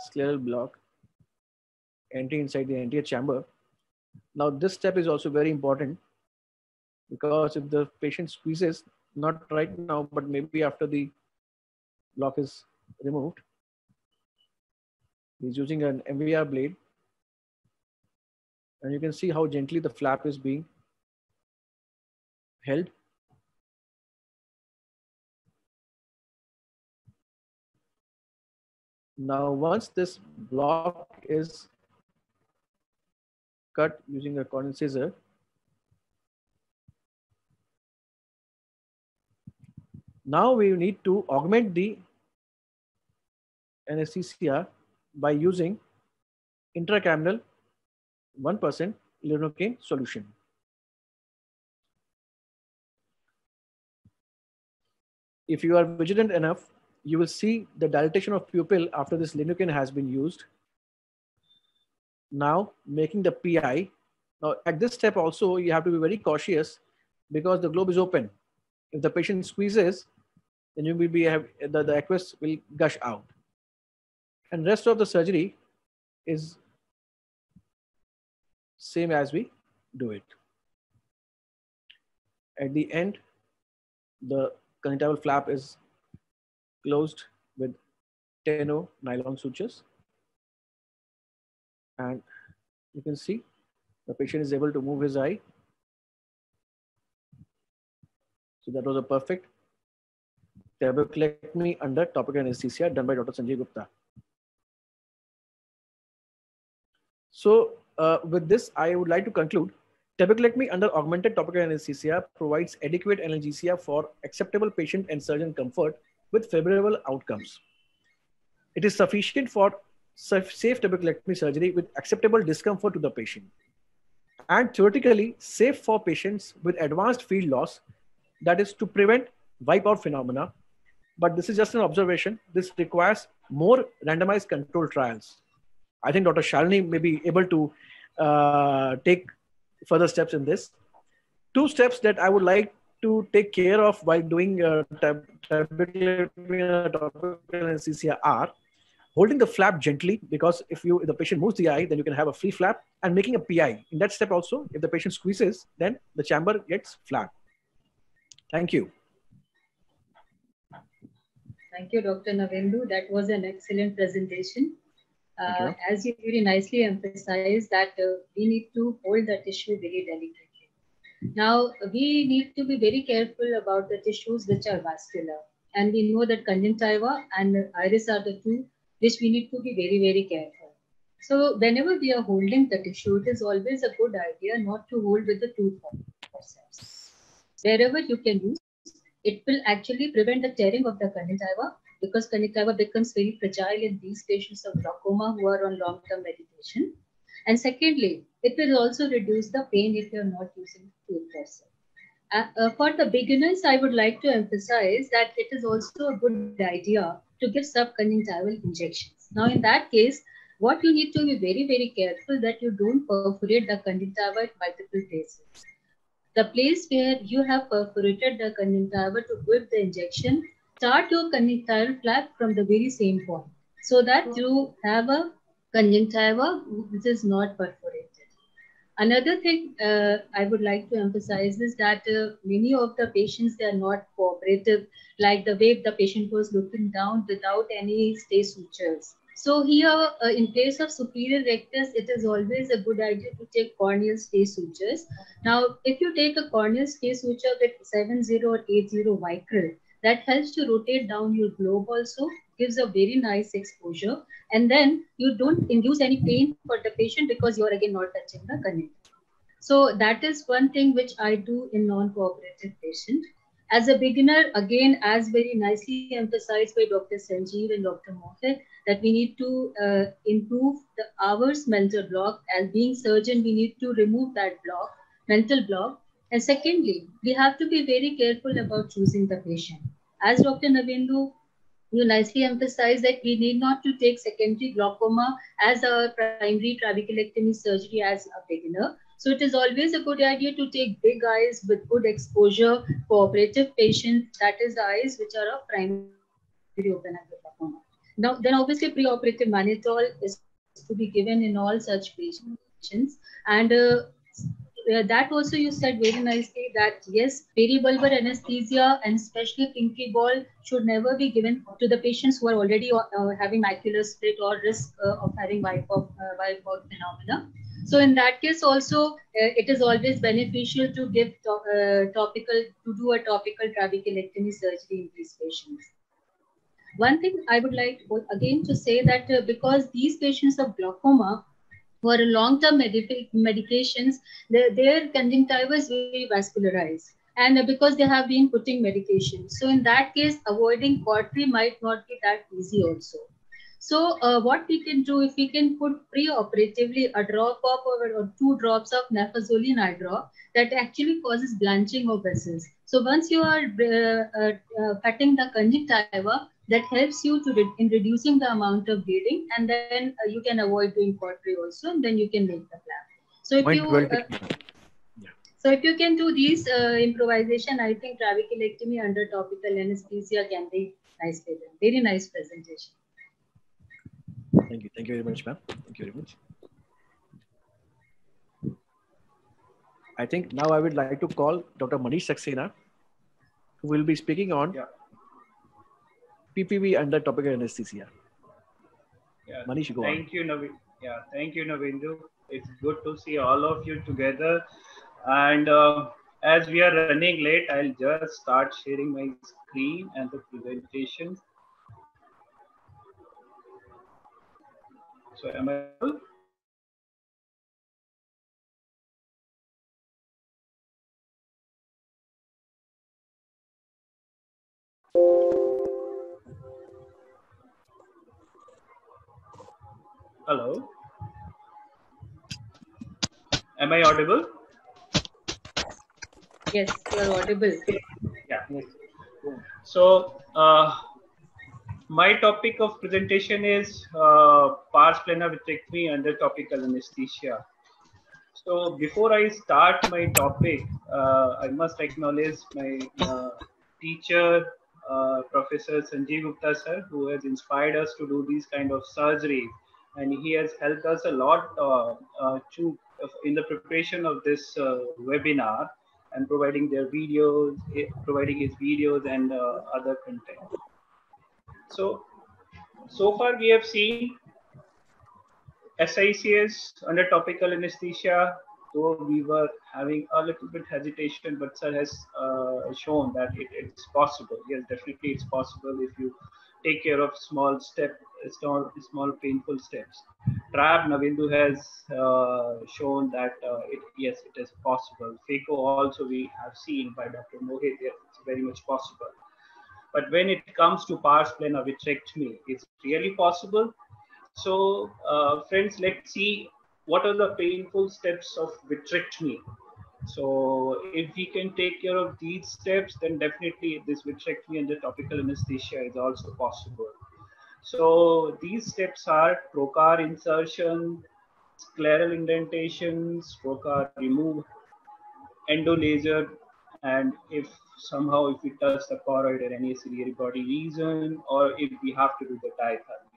scleral block, entry inside the anterior chamber. Now, this step is also very important because if the patient squeezes, not right now, but maybe after the block is removed, he's using an MVR blade. And you can see how gently the flap is being held. Now, once this block is cut using a corner scissor, now we need to augment the anesthesia by using intracameral 1% lidocaine solution. If you are vigilant enough, you will see the dilatation of pupil after this lidocaine has been used. Now making the PI. Now at this step also, you have to be very cautious because the globe is open. If the patient squeezes, then you will be the aqueous will gush out. And rest of the surgery is same as we do it. At the end, the conjunctival flap is closed with 10-0 nylon sutures. And you can see the patient is able to move his eye. So that was a perfect trabeculectomy under topical anesthesia done by Dr. Sanjay Gupta. So with this, I would like to conclude. Trabeculectomy under augmented topical anesthesia provides adequate analgesia for acceptable patient and surgeon comfort with favorable outcomes. It is sufficient for safe trabeculectomy surgery with acceptable discomfort to the patient. and theoretically safe for patients with advanced field loss, that is to prevent wipeout phenomena. But this is just an observation. This requires more randomized controlled trials. I think Dr. Shalini may be able to take further steps in this. Two steps that I would like to take care of while doing topical anesthesia are holding the flap gently, because if the patient moves the eye, then you can have a free flap, and making a PI. In that step also, if the patient squeezes, then the chamber gets flat. Thank you. Thank you, Dr. Navendu. That was an excellent presentation. As you very nicely emphasized that we need to hold the tissue very delicately. Now, we need to be very careful about the tissues which are vascular. And we know that conjunctiva and iris are the two which we need to be very, very careful. So whenever we are holding the tissue, it is always a good idea not to hold with the two forceps. Wherever you can use, it will actually prevent the tearing of the conjunctiva, because conjunctiva becomes very fragile in these patients of glaucoma who are on long-term medication. And secondly, it will also reduce the pain if you're not using tooth forceps. For the beginners, I would like to emphasize that it is also a good idea to give subconjunctival injections. Now, in that case, what you need to be very, very careful that you don't perforate the conjunctiva at multiple places. The place where you have perforated the conjunctiva to give the injection, start your conjunctival flap from the very same point, so that you have a conjunctiva which is not perforated. Another thing I would like to emphasize is that many of the patients, they are not cooperative, like the way the patient was looking down without any stay sutures. So here, in place of superior rectus, it is always a good idea to take corneal stay sutures. Now, if you take a corneal stay suture with 70 or 80 Vicryl, that helps to rotate down your globe also, gives a very nice exposure. And then you don't induce any pain for the patient because you're again not touching the conjunctiva. So that is one thing which I do in non-cooperative patient. As a beginner, again, as very nicely emphasized by Dr. Sanjeev and Dr. Mohit, that we need to improve the hours mental block. As being surgeon, we need to remove that block, mental block. And secondly, we have to be very careful about choosing the patient. As Dr. Navendu, you nicely emphasized that we need not to take secondary glaucoma as our primary trabeculectomy surgery as a beginner. So it is always a good idea to take big eyes with good exposure, cooperative patients, that is the eyes which are of primary open-angle glaucoma. Now, then obviously preoperative mannitol is to be given in all such patients. And that also you said very nicely that yes, peribulbar anesthesia and especially pinky ball should never be given to the patients who are already having macular split or risk of having wipeout phenomena. So in that case also, it is always beneficial to give do a topical trabeculectomy surgery in these patients. One thing I would like again to say that because these patients of glaucoma who are long-term medications, their conjunctiva is very vascularized, and because they have been putting medication. So in that case, avoiding cautery might not be that easy also. So what we can do, if we can put pre-operatively a drop of or 2 drops of nafazoline eye drop, that actually causes blanching of vessels. So once you are cutting the conjunctiva, that helps you in reducing the amount of bleeding, and then you can avoid doing cautery also, and then you can make the flap. So if you can do these improvisation, I think trabeculectomy under topical anesthesia can be nice. Very nice presentation. Thank you. Thank you very much, ma'am. Thank you very much. I think now I would like to call Dr. Manish Saxena, who will be speaking on PPV under topical anesthesia. Manish, go on. Thank you, Navendu. It's good to see all of you together. And as we are running late, I'll just start sharing my screen and the presentation. So am I able? Hello. Am I audible? Yes, you are audible. Yeah. So my topic of presentation is pars plana vitrectomy under topical anesthesia. So before I start my topic, I must acknowledge my teacher, Professor Sanjeev Gupta sir, who has inspired us to do these kind of surgery, and he has helped us a lot in the preparation of this webinar and providing their videos, providing his videos and other content. So far we have seen SICS under topical anesthesia, though we were having a little bit hesitation, but sir has shown that it's possible. Yes, definitely it's possible if you take care of small painful steps. TRAB, Navindu has shown that yes, it is possible. FECO also we have seen by Dr. Mohit, yes, it's very much possible. But when it comes to pars plana vitrectomy, it's really possible. So, friends, let's see what are the painful steps of vitrectomy. So, if we can take care of these steps, then definitely this vitrectomy under topical anesthesia is also possible. So, these steps are trocar insertion, scleral indentations, trocar remove, endolaser, and if somehow if we touch the choroid or any ciliary body region, or if we have to do the diathermy.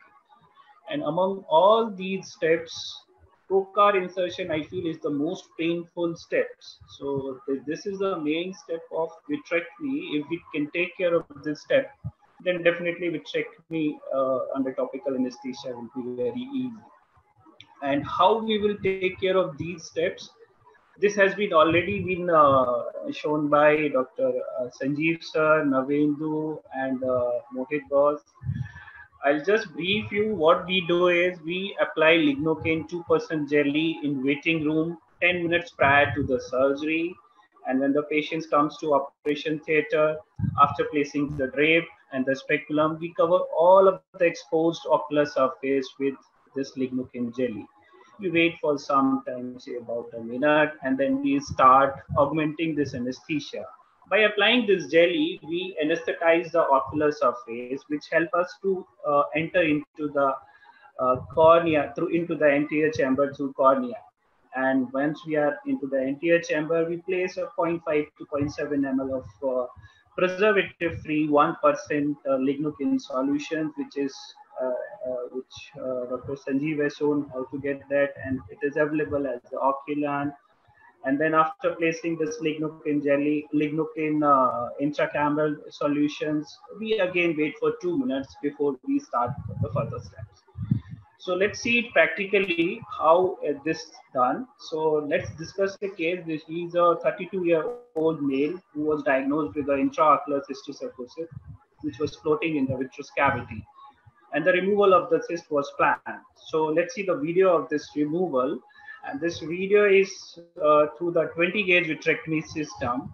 And among all these steps, trocar insertion, I feel, is the most painful steps. So this is the main step of vitrectomy. If we can take care of this step, then definitely vitrectomy under topical anesthesia will be very easy. And how we will take care of these steps? This has been already been shown by Dr. Sanjeev sir, Navindu, and Mohit boss. I'll just brief you. What we do is we apply lignocaine 2% jelly in waiting room 10 minutes prior to the surgery. And when the patient comes to operation theater, after placing the drape and the speculum, we cover all of the exposed ocular surface with this lignocaine jelly. We wait for some time, say about a minute, and then we start augmenting this anesthesia. By applying this jelly, we anesthetize the ocular surface, which help us to enter into the cornea, into the anterior chamber through cornea. And once we are into the anterior chamber, we place a 0.5 to 0.7 ml of preservative-free 1% lignocaine solution, which is Dr. Sanjeev has shown how to get that, and it is available as the Oculan. And then after placing this lignocaine jelly, lignocaine intracameral solutions, we again wait for 2 minutes before we start the further steps. So let's see practically how this is done. So let's discuss the case. This is a 32-year-old male who was diagnosed with the intraocular cysticercosis, which was floating in the vitreous cavity. And the removal of the cyst was planned. So let's see the video of this removal. And this video is through the 20-gauge vitrectomy system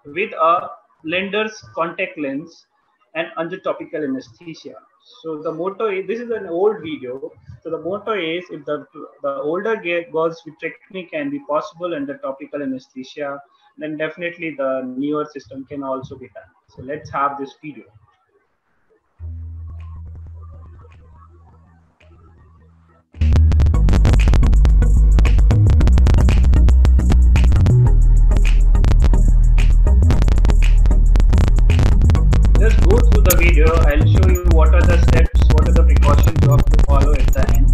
with a Lender's contact lens and under topical anesthesia. So the motto is, this is an old video. So the motto is, if the older gauge vitrectomy can be possible under topical anesthesia, then definitely the newer system can also be done. So let's have this video. Just go through the video. I'll show you what are the steps, what are the precautions you have to follow at the end.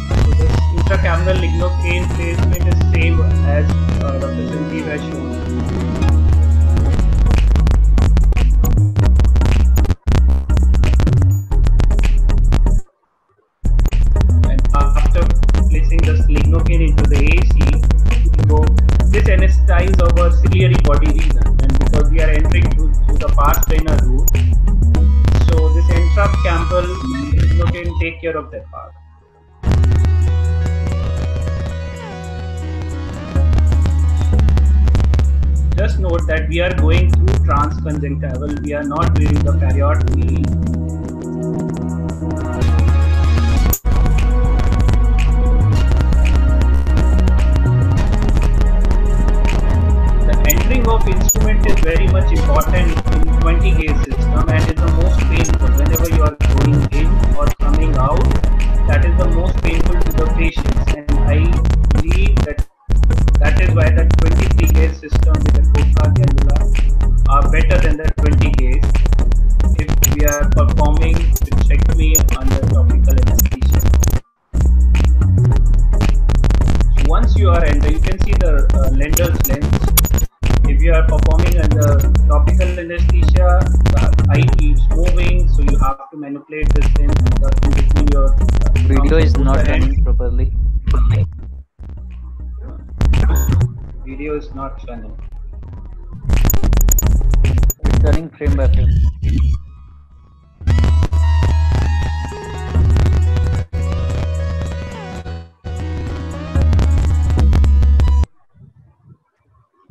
So this intracameral lignocaine placement is same as Dr. Sanjeev has shown. And after placing this lignocaine into the AC, so this anesthetize our ciliary body region, and because we are entering through the pars plana route, so this intracameral lignocaine take care of that part. Just note that we are going through transconjunctival, we are not doing the periotomy. needle's length. If you are performing under topical anesthesia, the eye keeps moving, so you have to manipulate this in between your Video is not running properly. Video is not running. It's running frame by frame.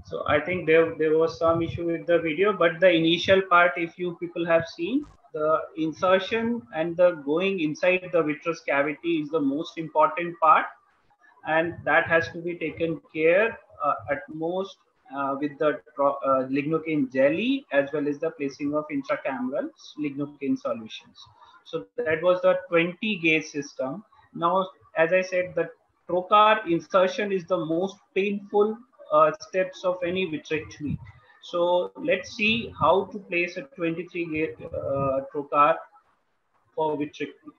So I think there was some issue with the video, but the initial part, if you people have seen, the insertion and the going inside the vitreous cavity is the most important part, and that has to be taken care at most with the lignocaine jelly, as well as the placing of intracameral lignocaine solutions. So that was the 20 gauge system. Now, as I said, the trocar insertion is the most painful steps of any vitrectomy. So let's see how to place a 23 gauge trocar for vitrectomy.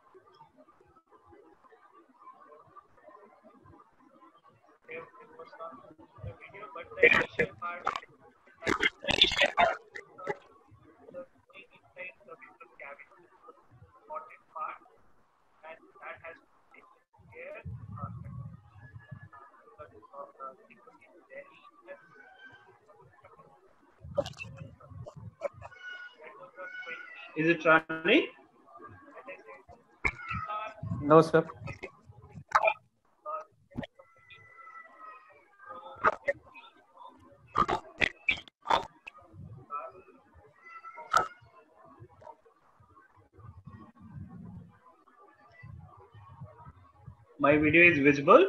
Is it running? No, sir. My video is visible?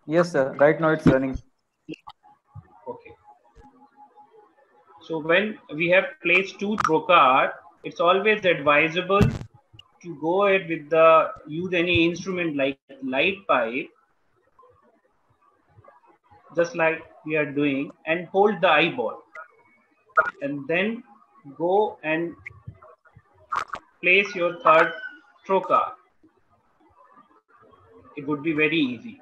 Yes, sir. Right now it's running. Okay. So when we have placed two trocar, it's always advisable to go ahead with the use any instrument like light pipe, just like we are doing, and hold the eyeball, and then go and place your third trocar. It would be very easy.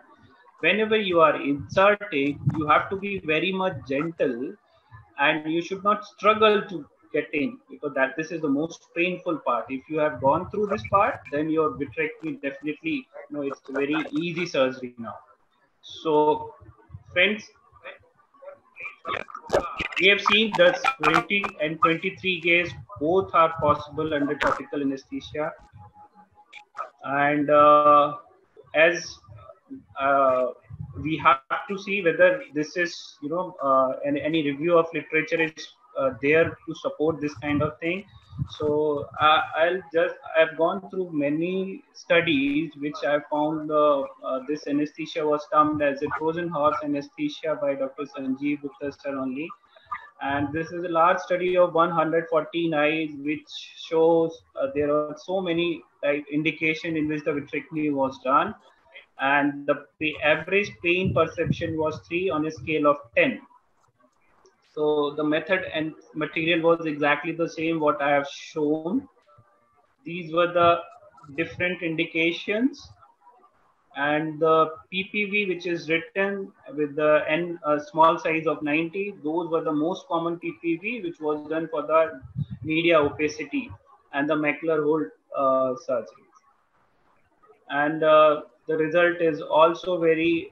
Whenever you are inserting, you have to be very much gentle, and you should not struggle to get in, because this is the most painful part. If you have gone through this part, then your vitrectomy definitely, it's a very easy surgery now. So friends, we have seen that 20 and 23 gauge both are possible under topical anesthesia, and as we have to see whether this is, any review of literature is there to support this kind of thing. So I've gone through many studies which I found this anesthesia was termed as a Trojan horse anesthesia by Dr. Sanjeev Gupta sir only. And this is a large study of 114 eyes, which shows there are so many indications in which the vitrectomy was done. And the average pain perception was 3 on a scale of 10. So the method and material was exactly the same what I have shown. These were the different indications, and the PPV, which is written with the N small size of 90, those were the most common PPV, which was done for the media opacity and the macular hole surgery. And the result is also very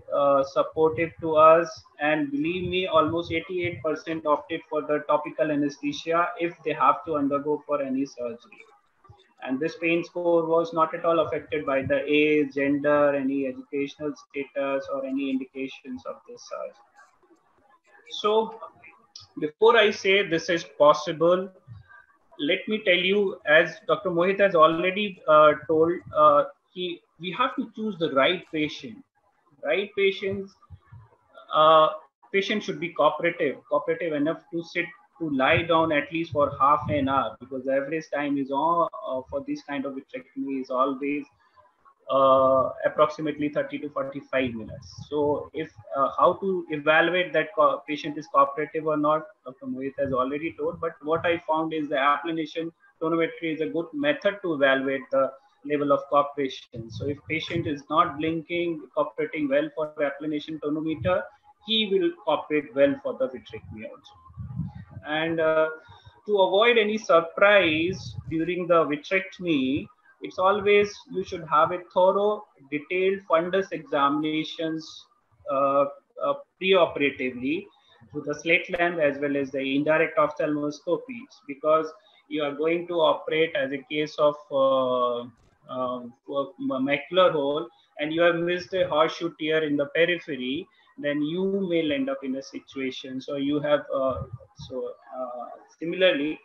supportive to us, and believe me, almost 88% opted for the topical anesthesia if they have to undergo for any surgery. And this pain score was not at all affected by the age, gender, any educational status, or any indications of this surgery. So before I say this is possible, let me tell you, as Dr. Mohit has already told, we have to choose the right patient. Right patients, patient should be cooperative enough to lie down at least for half an hour, because the average time is for this kind of vitrectomy is always approximately 30 to 45 minutes. So if how to evaluate that patient is cooperative or not, Dr. Mohit has already told, but what I found is the applanation tonometry is a good method to evaluate the level of cooperation. So if patient is not blinking, cooperating well for applanation tonometer, he will cooperate well for the vitrectomy also. And to avoid any surprise during the vitrectomy, it's always you should have a thorough, detailed fundus examinations pre-operatively through the slit lamp as well as the indirect ophthalmoscopies, because you are going to operate as a case of macular hole and you have missed a horseshoe tear in the periphery, then you may end up in a situation. So you have similarly,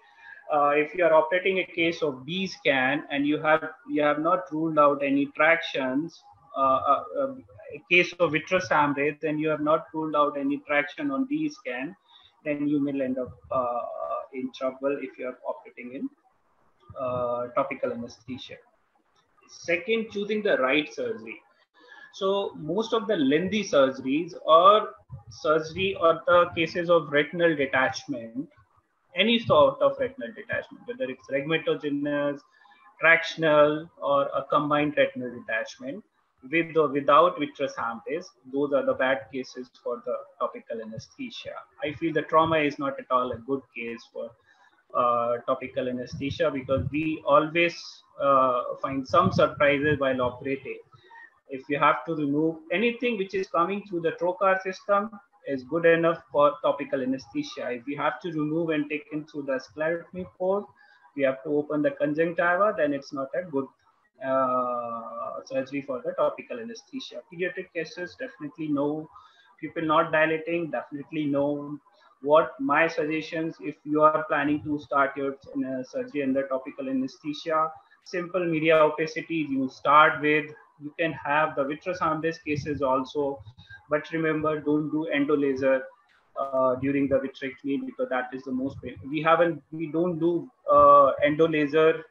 if you are operating a case of B scan and you have not ruled out any tractions, a case of vitreous hemorrhage, then you have not ruled out any traction on D scan, then you may end up in trouble if you are operating in topical anesthesia. Second, choosing the right surgery. So most of the lengthy surgeries or surgery or the cases of retinal detachment, any sort of retinal detachment, whether it's rhegmatogenous, tractional, or a combined retinal detachment, with or without vitreous hemorrhage, those are the bad cases for the topical anesthesia. I feel the trauma is not at all a good case for topical anesthesia, because we always find some surprises while operating. If you have to remove anything which is coming through the trocar system, is good enough for topical anesthesia. If we have to remove and take in through the sclerotomy port, we have to open the conjunctiva, then it's not a good surgery for the topical anesthesia. Pediatric cases, definitely no. Pupil not dilating, definitely no. What my suggestions, if you are planning to start your surgery under topical anesthesia, simple media opacity you start with. You can have the vitreous hemorrhage cases also, but remember, don't do endolaser during the vitrectomy, because that is the most painful. We don't do endolaser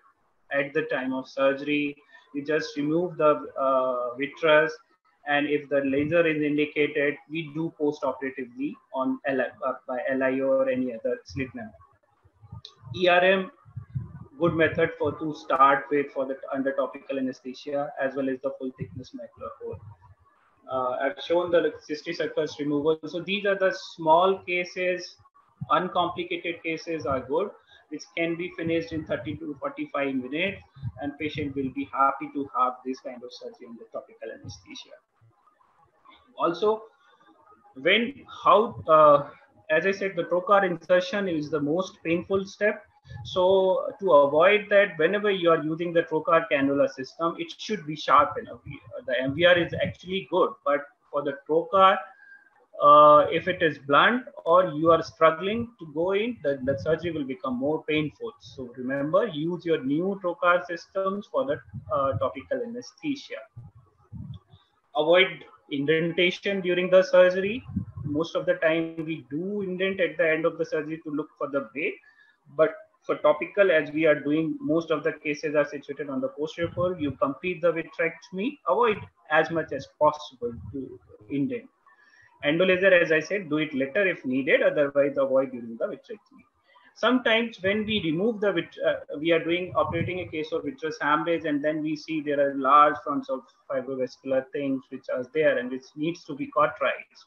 at the time of surgery. We just remove the vitreous, and if the laser is indicated, we do post-operatively on by LIO or any other slit lamp. ERM, good method to start with for the under topical anesthesia, as well as the full thickness macular hole. I've shown the cystic surface removal. So these are the small cases, uncomplicated cases are good, which can be finished in 30 to 45 minutes, and patient will be happy to have this kind of surgery in the topical anesthesia. Also, as I said, the trocar insertion is the most painful step. So to avoid that, whenever you are using the trocar cannula system, it should be sharp enough. The MVR is actually good, but for the trocar, if it is blunt or you are struggling to go in, the surgery will become more painful. So remember, use your new trocar systems for the topical anesthesia. Avoid indentation during the surgery. Most of the time we do indent at the end of the surgery to look for the break, but for topical, as we are doing, most of the cases are situated on the posterior pole. You complete the vitrectomy, avoid as much as possible to indent. Endolaser, as I said, do it later if needed, otherwise avoid during the vitrectomy. Sometimes when we remove the we are operating a case of vitreous hemorrhage, and then we see there are large fronts of fibrovascular things which are there and which needs to be cauterized.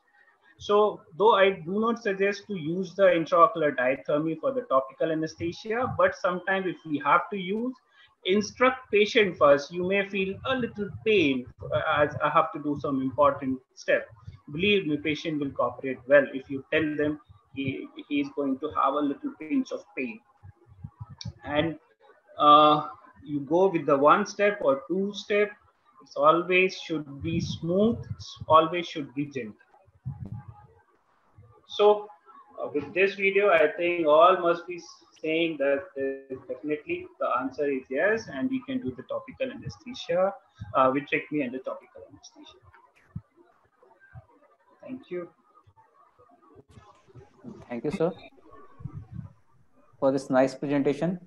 So though I do not suggest to use the intraocular diathermy for the topical anesthesia, but sometimes if we have to use, instruct patient first. You may feel a little pain as I have to do some important step. Believe me, patient will cooperate well if you tell them he is going to have a little pinch of pain. And you go with the 1 step or 2 step. It's always should be smooth, always should be gentle. So with this video, I think all must be saying that definitely the answer is yes, and we can do the topical anesthesia, vitrectomy and the topical anesthesia. Thank you. Thank you, sir, for this nice presentation.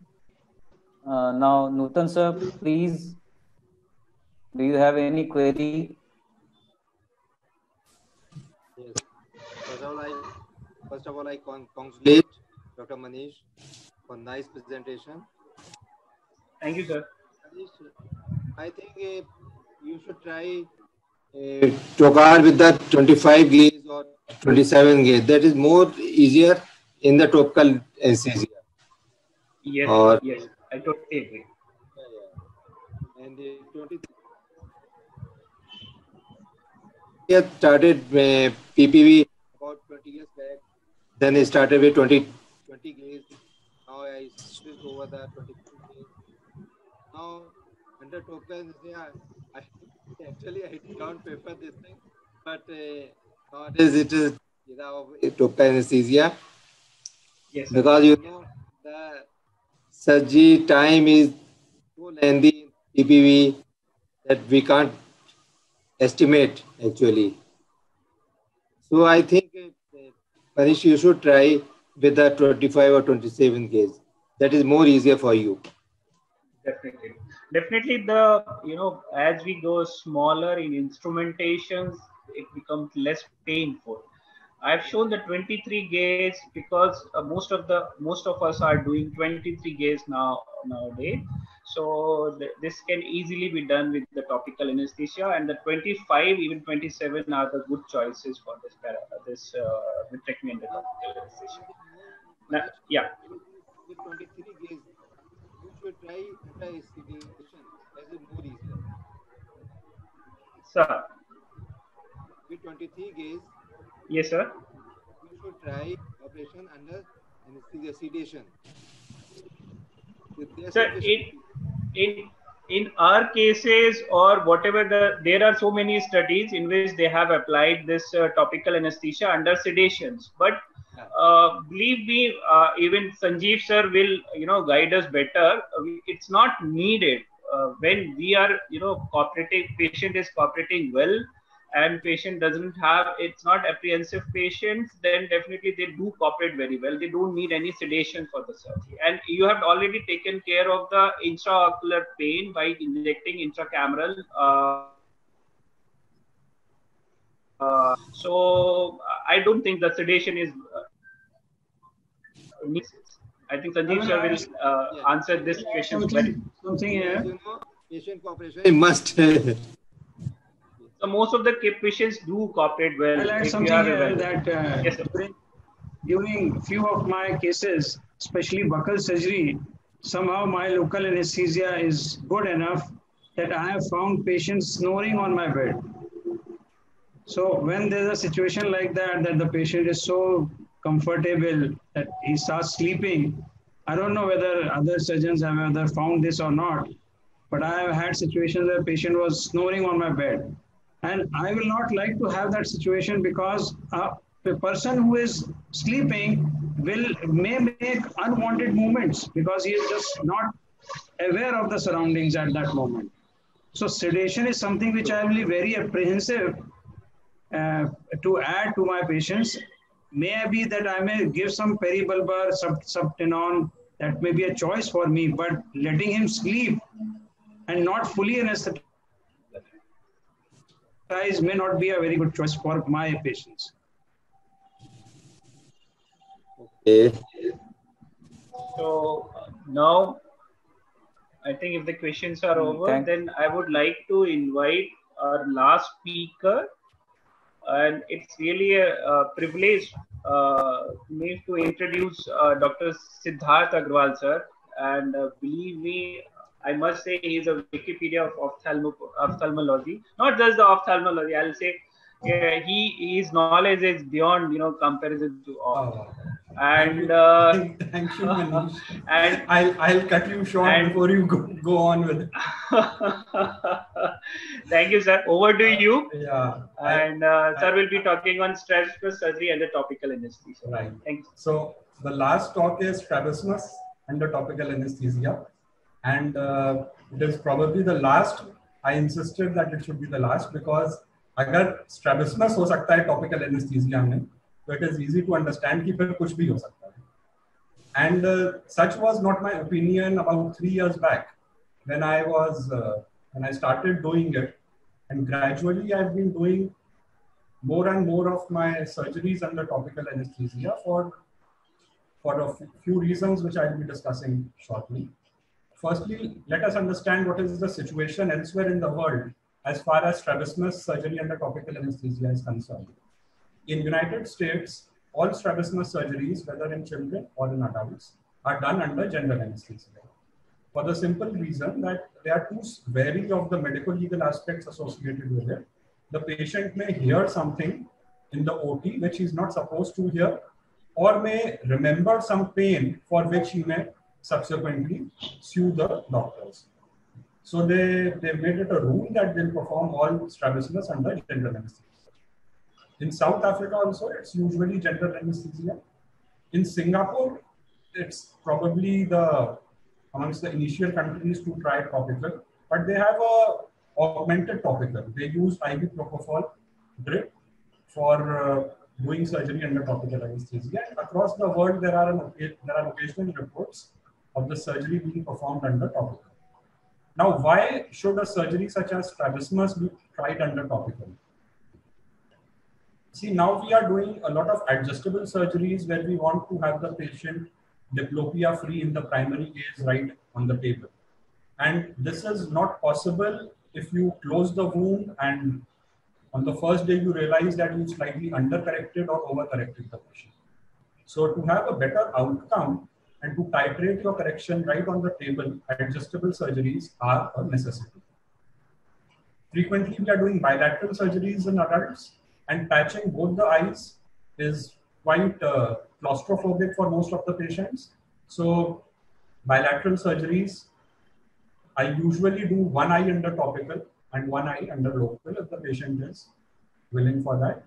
Now, Nutan sir, please, do you have any query? Yes. First of all, I congratulate Dr. Manish for nice presentation. Thank you, sir. I think you should try trocar with that 25 gauge or 27 gauge. That is more easier in the topical anesthesia. Yes, Or, yes, I totally agree. And the 23 started PPV about 20 years back. Then I started with 20 gauge. Now I switched over the 23 gauge. Now under topical anesthesia, I don't prefer this thing, but nowadays it is topical anesthesia. Yes, sir. Because you know the surgery time is so lengthy in PPV that we can't estimate actually. So I think Manish, you should try with the 25 or 27 gauge. That is more easier for you. Definitely as we go smaller in instrumentations, it becomes less painful. I've shown the 23 gauge because most of us are doing 23 gauge nowadays. So this can easily be done with the topical anesthesia, and the 25, even 27 are the good choices for this vitrectomy and the topical anesthesia. Now, yeah. With 23 gauge, you should try anti-sedation. That is more easier. Sir. With 23 gauge. Yes, sir. You should try operation under anesthesia sedation. Sir, in our cases or whatever, there are so many studies in which they have applied this topical anesthesia under sedations. But believe me, even Sanjeev sir will guide us better. It's not needed when we are cooperating. Patient is cooperating well, and patient doesn't have, it's not apprehensive patients, then definitely they do cooperate very well. They don't need any sedation for the surgery. And you have already taken care of the intraocular pain by injecting intracameral. So I don't think the sedation is I think Sanjeev sir will answer this question. Something here. Patient cooperation must. So most of the patients do cooperate well. I'll add something here that yes, during few of my cases, especially buccal surgery, somehow my local anesthesia is good enough that I have found patients snoring on my bed. So when there's a situation like that the patient is so comfortable that he starts sleeping, I don't know whether other surgeons have ever found this or not, but I have had situations where patient was snoring on my bed. And I will not like to have that situation because the person who is sleeping may make unwanted movements because he is just not aware of the surroundings at that moment. So sedation is something which I will be very apprehensive to add to my patients. Maybe that I may give some peribulbar, subtenon, that may be a choice for me, but letting him sleep and not fully anesthetized may not be a very good choice for my patients. Okay. So now, I think if the questions are over, then I would like to invite our last speaker, and it's really a privilege me to introduce Dr. Siddharth Agrawal sir, and believe me, I must say he is a Wikipedia of ophthalmology. Not just the ophthalmology, I'll say his knowledge is beyond comparison to all. And thank you, Manish. And I'll cut you short before you go on with it. Thank you, sir. Over to you. Yeah. And sir will be talking on strabismus surgery under topical anesthesia. Right. Thank you. So the last talk is strabismus under topical anesthesia, and it is probably the last. I insisted that it should be the last because अगर strabismus हो सकता है topical anesthesia में, so it is easy to understand कि फिर कुछ भी हो सकता है. And such was not my opinion about 3 years back when I started doing it, and gradually I've been doing more and more of my surgeries under topical anesthesia for a few reasons which I'll be discussing shortly. Firstly, let us understand what is the situation elsewhere in the world as far as strabismus surgery under topical anesthesia is concerned. in United States, all strabismus surgeries, whether in children or in adults, are done under general anesthesia. For the simple reason that there are two vary of the medical legal aspects associated with it. The patient may hear something in the OT which he's not supposed to hear, or may remember some pain for which he may subsequently sue the doctors. So they made it a rule that they'll perform all strabismus under general anesthesia. In South Africa also, it's usually general anesthesia. In Singapore, it's probably amongst the initial countries to try topical, but they have a augmented topical. They use IV propofol drip for doing surgery under topical anesthesia. And across the world, there are occasional reports of the surgery being performed under topical. Now, why should a surgery such as strabismus be tried under topical? See, now we are doing a lot of adjustable surgeries where we want to have the patient diplopia free in the primary gaze right on the table. And this is not possible if you close the wound and on the first day you realize that you slightly undercorrected or overcorrected the patient. So to have a better outcome and to titrate your correction right on the table, adjustable surgeries are a necessity. Frequently, we are doing bilateral surgeries in adults, and patching both the eyes is quite claustrophobic for most of the patients. So bilateral surgeries, I usually do one eye under topical and one eye under local if the patient is willing for that.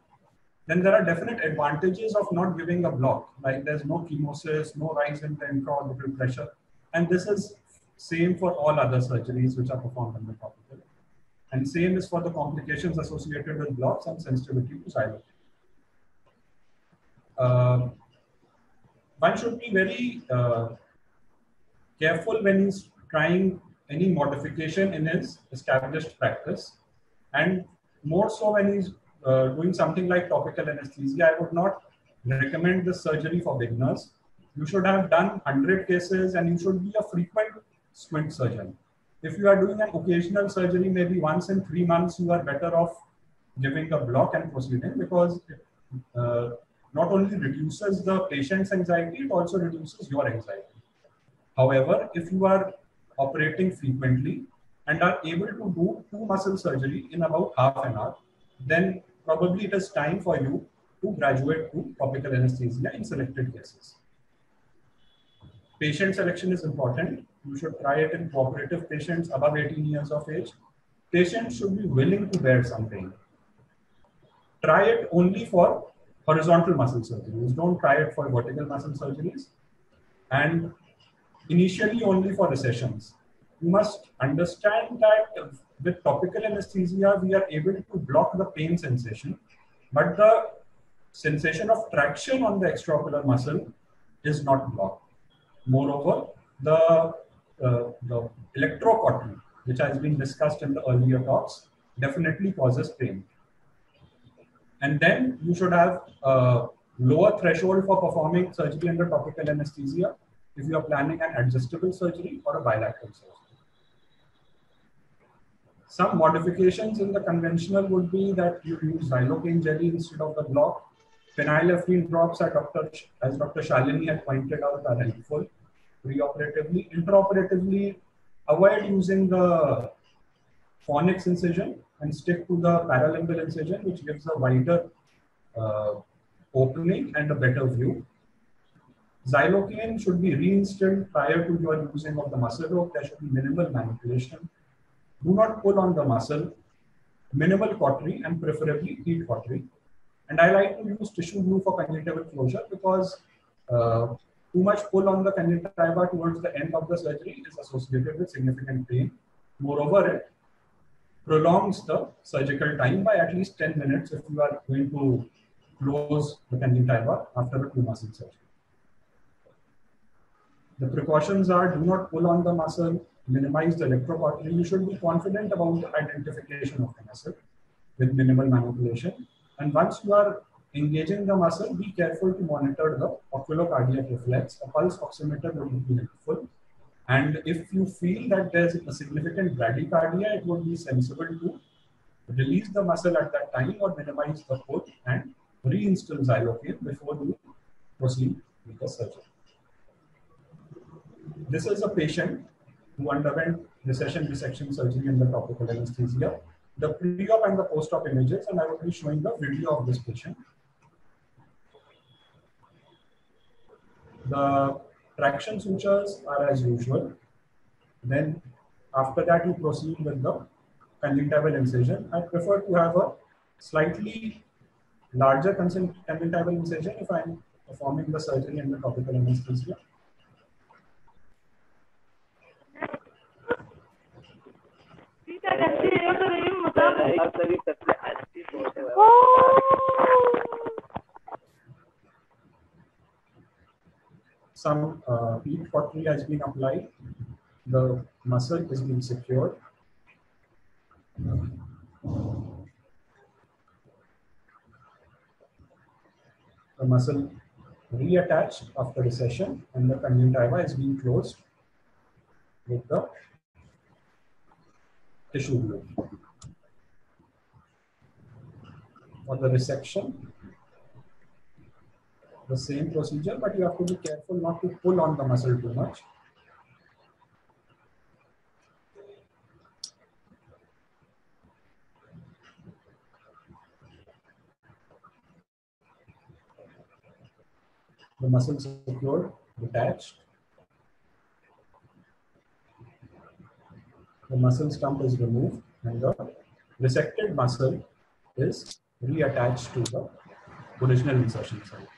Then there are definite advantages of not giving a block, like there's no chemosis, no rise in the intraorbital pressure. And this is same for all other surgeries which are performed under topical. And same is for the complications associated with blocks and sensitivity to xylocaine. One should be very careful when he's trying any modification in his established practice, and more so when he's doing something like topical anesthesia. I would not recommend this surgery for beginners. You should have done 100 cases and you should be a frequent squint surgeon. If you are doing an occasional surgery, maybe once in 3 months, you are better off giving a block and proceeding, because it not only reduces the patient's anxiety, it also reduces your anxiety. However, if you are operating frequently and are able to do 2 muscle surgery in about half an hour, then probably it is time for you to graduate to topical anesthesia in selected cases. Patient selection is important. You should try it in cooperative patients above 18 years of age. Patients should be willing to bear some pain. Try it only for horizontal muscle surgeries. Don't try it for vertical muscle surgeries. And initially only for recessions. You must understand that with topical anesthesia, we are able to block the pain sensation, but the sensation of traction on the extraocular muscle is not blocked. Moreover, the electrocautery, which has been discussed in the earlier talks, definitely causes pain. And then you should have a lower threshold for performing surgery under topical anesthesia if you are planning an adjustable surgery or a bilateral surgery. Some modifications in the conventional would be that you use xylocaine jelly instead of the block. Phenylephrine drops, as Dr. Shalini had pointed out, are helpful preoperatively. Intraoperatively, avoid using the fornix incision and stick to the paralimbal incision, which gives a wider opening and a better view. Xylocaine should be reinstilled prior to your using of the muscle rope. There should be minimal manipulation. Do not pull on the muscle. Minimal cautery and preferably heat cautery. And I like to use tissue glue for conjunctival closure because too much pull on the conjunctiva towards the end of the surgery is associated with significant pain. Moreover, it prolongs the surgical time by at least 10 minutes if you are going to close the conjunctiva after a 2 muscle surgery. The precautions are: do not pull on the muscle, minimize the electrocautery. You should be confident about the identification of the muscle with minimal manipulation. And once you are engaging the muscle, be careful to monitor the oculocardiac reflex. A pulse oximeter would be helpful. And if you feel that there's a significant bradycardia, it would be sensible to release the muscle at that time or minimize the pull and pre-install Xylocaine before you proceed with the surgery. This is a patient who underwent recession resection surgery in the topical anesthesia. The pre-op and the post-op images, and I will be showing the video of this patient. The traction sutures are as usual. Then after that, you proceed with the conjunctival incision. I prefer to have a slightly larger conjunctival incision if I'm performing the surgery in the topical anesthesia. Some heat cautery has been applied. The muscle is being secured. The muscle reattached after recession, and the conjunctiva is being closed with the tissue glue. For the resection, the same procedure, but you have to be careful not to pull on the muscle too much. The muscle is secured, detached. The muscle stump is removed and the resected muscle is reattached to the original insertion site.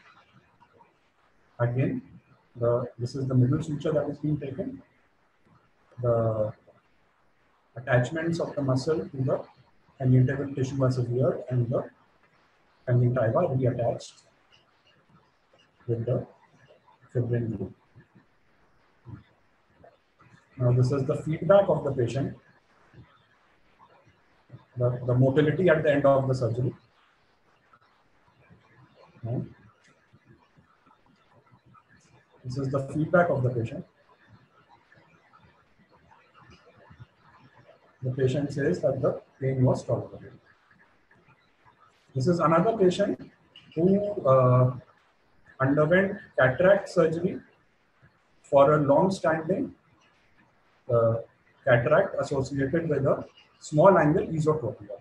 Again, this is the middle suture that is being taken. The attachments of the muscle to the conjunctival tissue are severed and the conjunctiva reattached with the fibrin glue. Now this is the feedback of the patient, the motility at the end of the surgery. This is the feedback of the patient. The patient says that the pain was tolerable. This is another patient who underwent cataract surgery for a long-standing cataract associated with a small angle esotropia.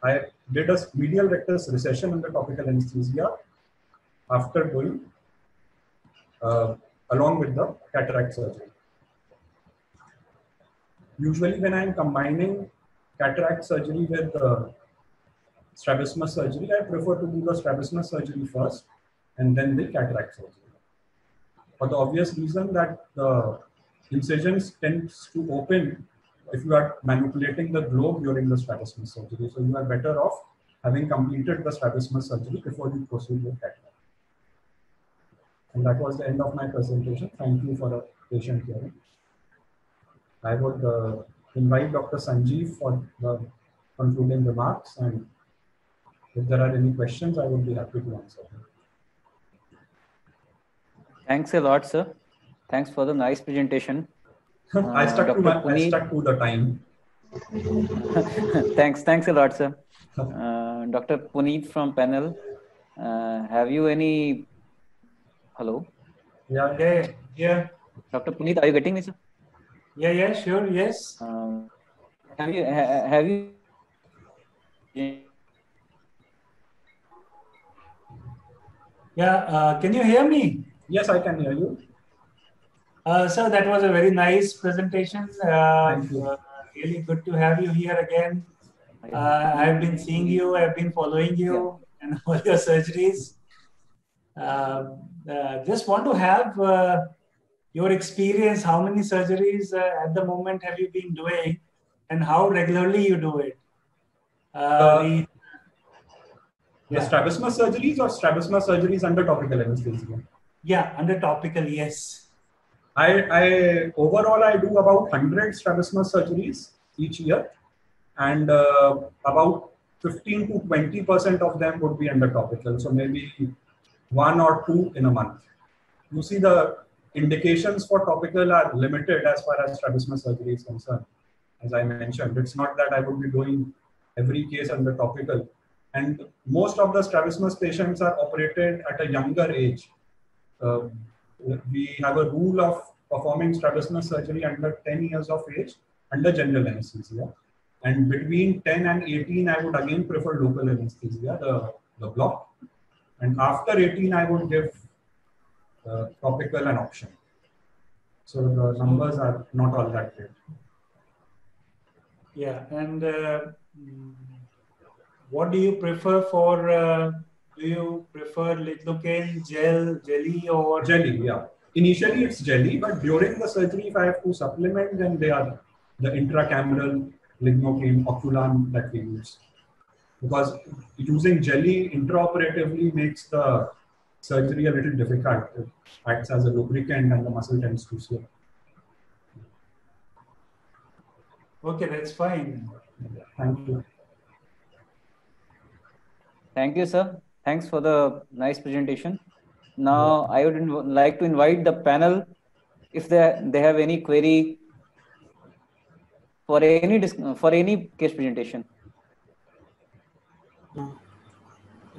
I did a medial rectus recession in the topical anesthesia after doing along with the cataract surgery. Usually when I am combining cataract surgery with strabismus surgery, I prefer to do the strabismus surgery first and then the cataract surgery. For the obvious reason that the incisions tends to open if you are manipulating the globe during the strabismus surgery. So you are better off having completed the strabismus surgery before you proceed with cataract. And that was the end of my presentation. Thank you for a patient hearing. I would invite Dr. Sanjeev for the concluding remarks, and if there are any questions, I would be happy to answer them. Thanks a lot, sir. Thanks for the nice presentation. I stuck to the time. Thanks a lot, sir. Dr. Puneet from panel, have you any? Hello. Yeah. Dr. Puneet, are you getting me, sir? Yeah, sure, yes. Have you? Yeah, can you hear me? Yes, I can hear you. Sir, that was a very nice presentation. Thank you. Really good to have you here again. I've been seeing you, I've been following you and all your surgeries. Just want to have your experience. How many surgeries at the moment have you been doing, and how regularly you do it? The strabismus surgeries or strabismus surgeries under topical anesthesia? Yeah, under topical, yes. I overall I do about 100 strabismus surgeries each year, and about 15 to 20% of them would be under topical. So maybe 1 or 2 in a month. You see, the indications for topical are limited as far as strabismus surgery is concerned. As I mentioned, it's not that I would be doing every case under topical. And most of the strabismus patients are operated at a younger age. We have a rule of performing strabismus surgery under 10 years of age under general anesthesia. And between 10 and 18, I would again prefer local anesthesia, the block. And after 18, I would give topical an option. So the numbers are not all that great. Yeah, and what do you prefer for? Do you prefer lidocaine, jelly, or jelly? Yeah, initially it's jelly, but during the surgery, if I have to supplement, then they are the intracameral lignocaine, Oculan that we use. Because using jelly intraoperatively makes the surgery a little difficult. It acts as a lubricant and the muscle tends to slip. Okay, that's fine. Thank you. Thank you, sir. Thanks for the nice presentation. Now, I would like to invite the panel if they have any query for any case presentation.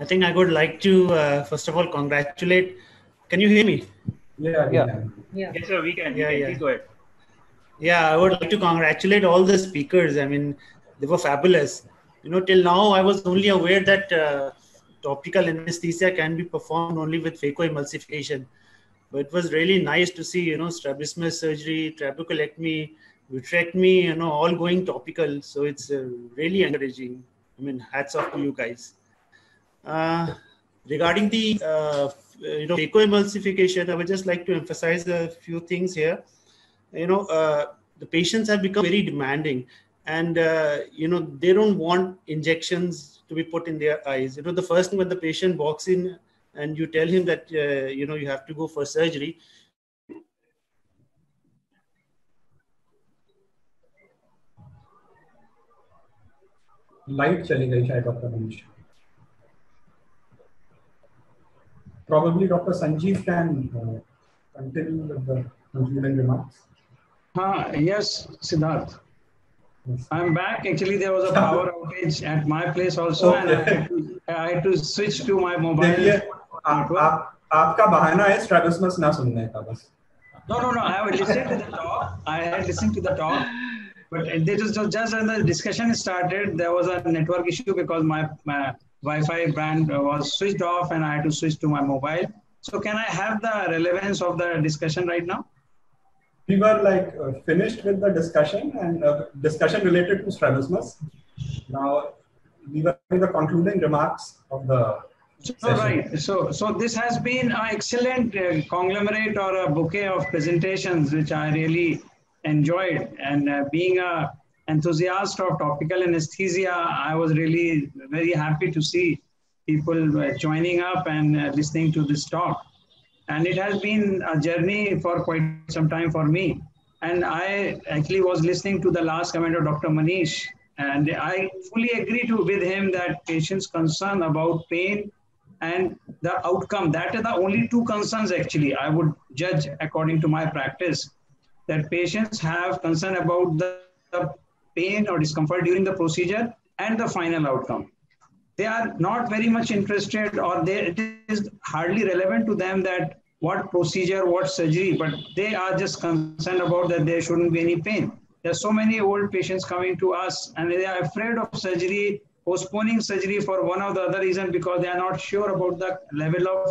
I think I would like to first of all congratulate. Can you hear me? Yeah. Yes, sir, we can. Please go ahead. Yeah, I would like to congratulate all the speakers. I mean, they were fabulous. Till now I was only aware that topical anesthesia can be performed only with phacoemulsification. But it was really nice to see, strabismus surgery, trabeculectomy, vitrectomy, all going topical. So it's really encouraging. I mean, hats off to you guys. Regarding the phacoemulsification, I would just like to emphasize a few things here. The patients have become very demanding, and they don't want injections to be put in their eyes. The first thing when the patient walks in and you tell him that you have to go for surgery, Light chali gayi shayad Dr. Manish. Probably Dr. Sanjeev can continue with the concluding remarks. Yes, Siddharth. Yes. I'm back. Actually, there was a power outage at my place also, okay. And I had to switch to my mobile. आपका बहाना है strabismus ना सुनने का बस. No. I had listened to the talk. I had listened to the talk, but just when the discussion started, there was a network issue because my Wi-Fi band was switched off, and I had to switch to my mobile. So, can I have the relevance of the discussion right now? We were finished with the discussion and discussion related to strabismus. Now we were in the concluding remarks of the session. Right. So this has been an excellent conglomerate or a bouquet of presentations, which I really enjoyed. And being an enthusiast of topical anesthesia, I was really very happy to see people joining up and listening to this talk. And it has been a journey for quite some time for me. And I actually was listening to the last comment of Dr. Manish, and I fully agree with him that patients' concern about pain and the outcome, that are the only two concerns actually I would judge according to my practice, that patients have concern about the pain or discomfort during the procedure and the final outcome. They are not very much interested, or it is hardly relevant to them that what procedure, what surgery, but they are just concerned about that there shouldn't be any pain. There are so many old patients coming to us and they are afraid of surgery, postponing surgery for one or the other reason because they are not sure about the level of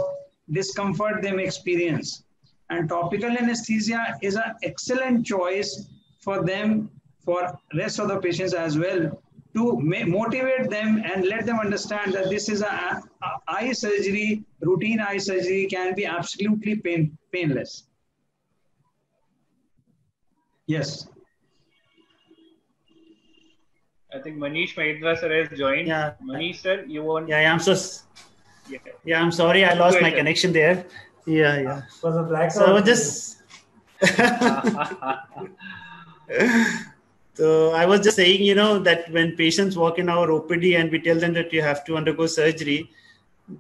discomfort they may experience. And topical anesthesia is an excellent choice for them, for rest of the patients as well, to motivate them and let them understand that this is a eye surgery, routine eye surgery can be absolutely painless. Yes. I think Manish Mahindra sir has joined. Yeah. Manish sir, you want? Yeah, I'm sorry, I lost my connection there. Yeah. It was a blackout. So I was just. So I was just saying, that when patients walk in our OPD and we tell them that you have to undergo surgery,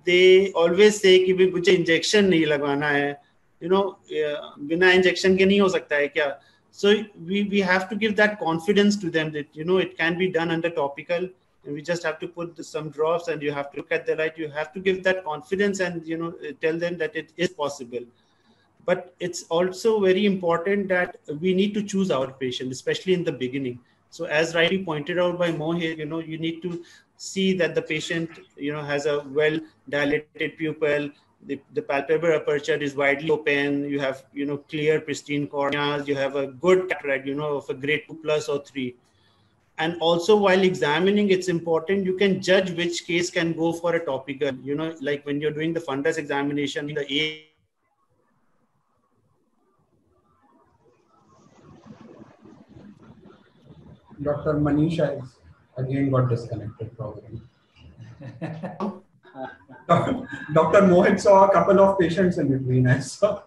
they always say कि भी मुझे injection नहीं लगवाना है, बिना injection के नहीं हो सकता है क्या? So we have to give that confidence to them that it can be done under topical. and we just have to put some drops, and you have to look at the light. You have to give that confidence and, you know, tell them that it is possible. But it's also very important that we need to choose our patient, especially in the beginning. So as rightly pointed out by Mohit, you know, you need to see that the patient, you know, has a well dilated pupil, the palpebral aperture is widely open, you have, you know, clear pristine corneas, you have a good cataract, you know, of a grade 2+ or 3. And also while examining, it's important you can judge which case can go for a topical, you know, like when you're doing the fundus examination, the A. Dr. Manisha is again got disconnected probably. Dr. Mohit saw a couple of patients in between. I saw.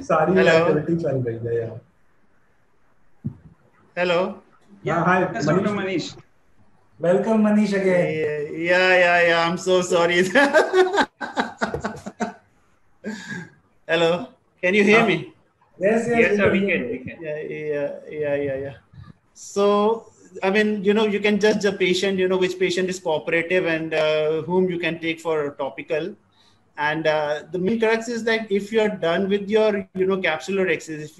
Sari activity chal rahi hai, yeah. Hello. Yeah, hi, Yes, Dr. Manish. Welcome, Manish, again. Yeah. I'm so sorry. Hello. Can you hear me? Yes, sir, we can. Yeah. So, I mean, you know, you can judge the patient, you know, which patient is cooperative and whom you can take for topical. And the main crux is that if you're done with your, you know, capsular X's,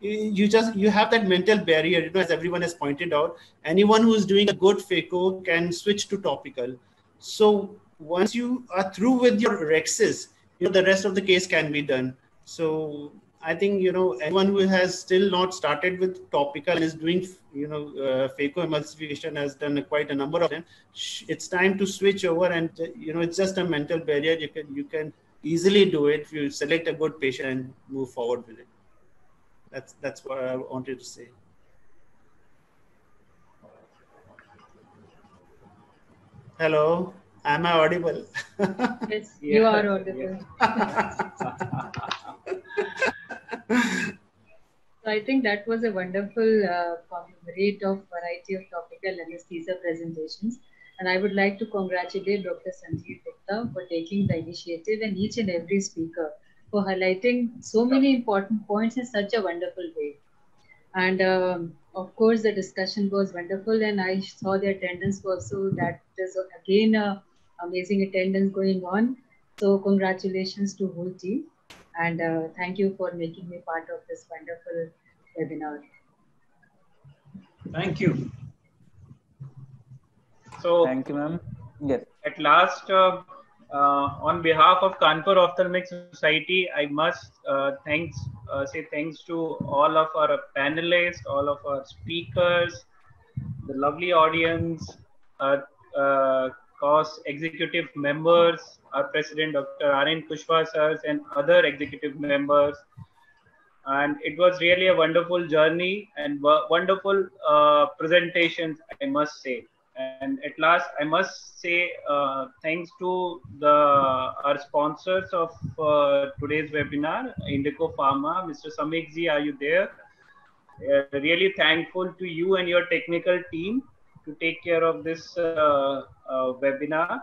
you have that mental barrier, you know, as everyone has pointed out. Anyone who's doing a good phaco can switch to topical. So once you are through with your Rexes, you know, the rest of the case can be done. So I think, you know, anyone who has still not started with topical and is doing, you know, phacoemulsification has done quite a number of them. It's time to switch over, and, you know, it's just a mental barrier. You can easily do it if you select a good patient and move forward with it. That's what I wanted to say. Hello, am I audible? Yes, you are audible. So I think that was a wonderful conglomerate of variety of topical anesthesia presentations. And I would like to congratulate Dr. Sanjeev Gupta for taking the initiative, and each and every speaker for highlighting so many important points in such a wonderful way. And of course, the discussion was wonderful, and I saw the attendance also. That is again amazing attendance going on. So congratulations to whole team, and thank you for making me part of this wonderful webinar. Thank you. So thank you, ma'am. Yes. At last, on behalf of Kanpur Ophthalmic Society, I must say thanks to all of our panelists, all of our speakers, the lovely audience, COS executive members, our president, Dr. R.N. Kushwaha sirs, and other executive members. And it was really a wonderful journey and wonderful presentations, I must say. And at last, I must say thanks to our sponsors of today's webinar, Indico Pharma. Mr. Samik Ji, are you there? Really thankful to you and your technical team to take care of this webinar.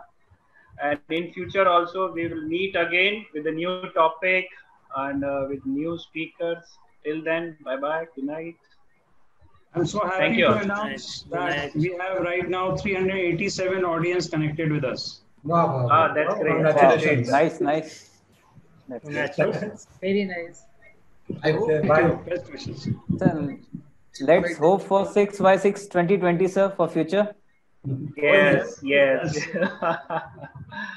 And in future also, we will meet again with a new topic and with new speakers. Till then, bye-bye. Good night. I'm so happy to announce that we have right now 387 audience connected with us. Wow. That's great. Congratulations. Wow. Nice. Congratulations. Very nice. I hope. Best wishes. Let's hope for 6x6 2020, sir, for future. Yes.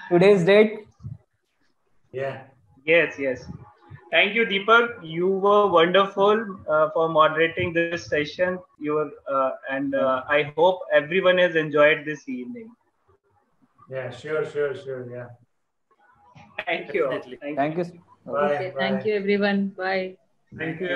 Today's date? Yeah. Yes. Thank you, Deepak. You were wonderful for moderating this session. You were, and I hope everyone has enjoyed this evening. Yeah, sure. Yeah. Thank you. Thank you. Okay, thank you, everyone. Bye. Thank you.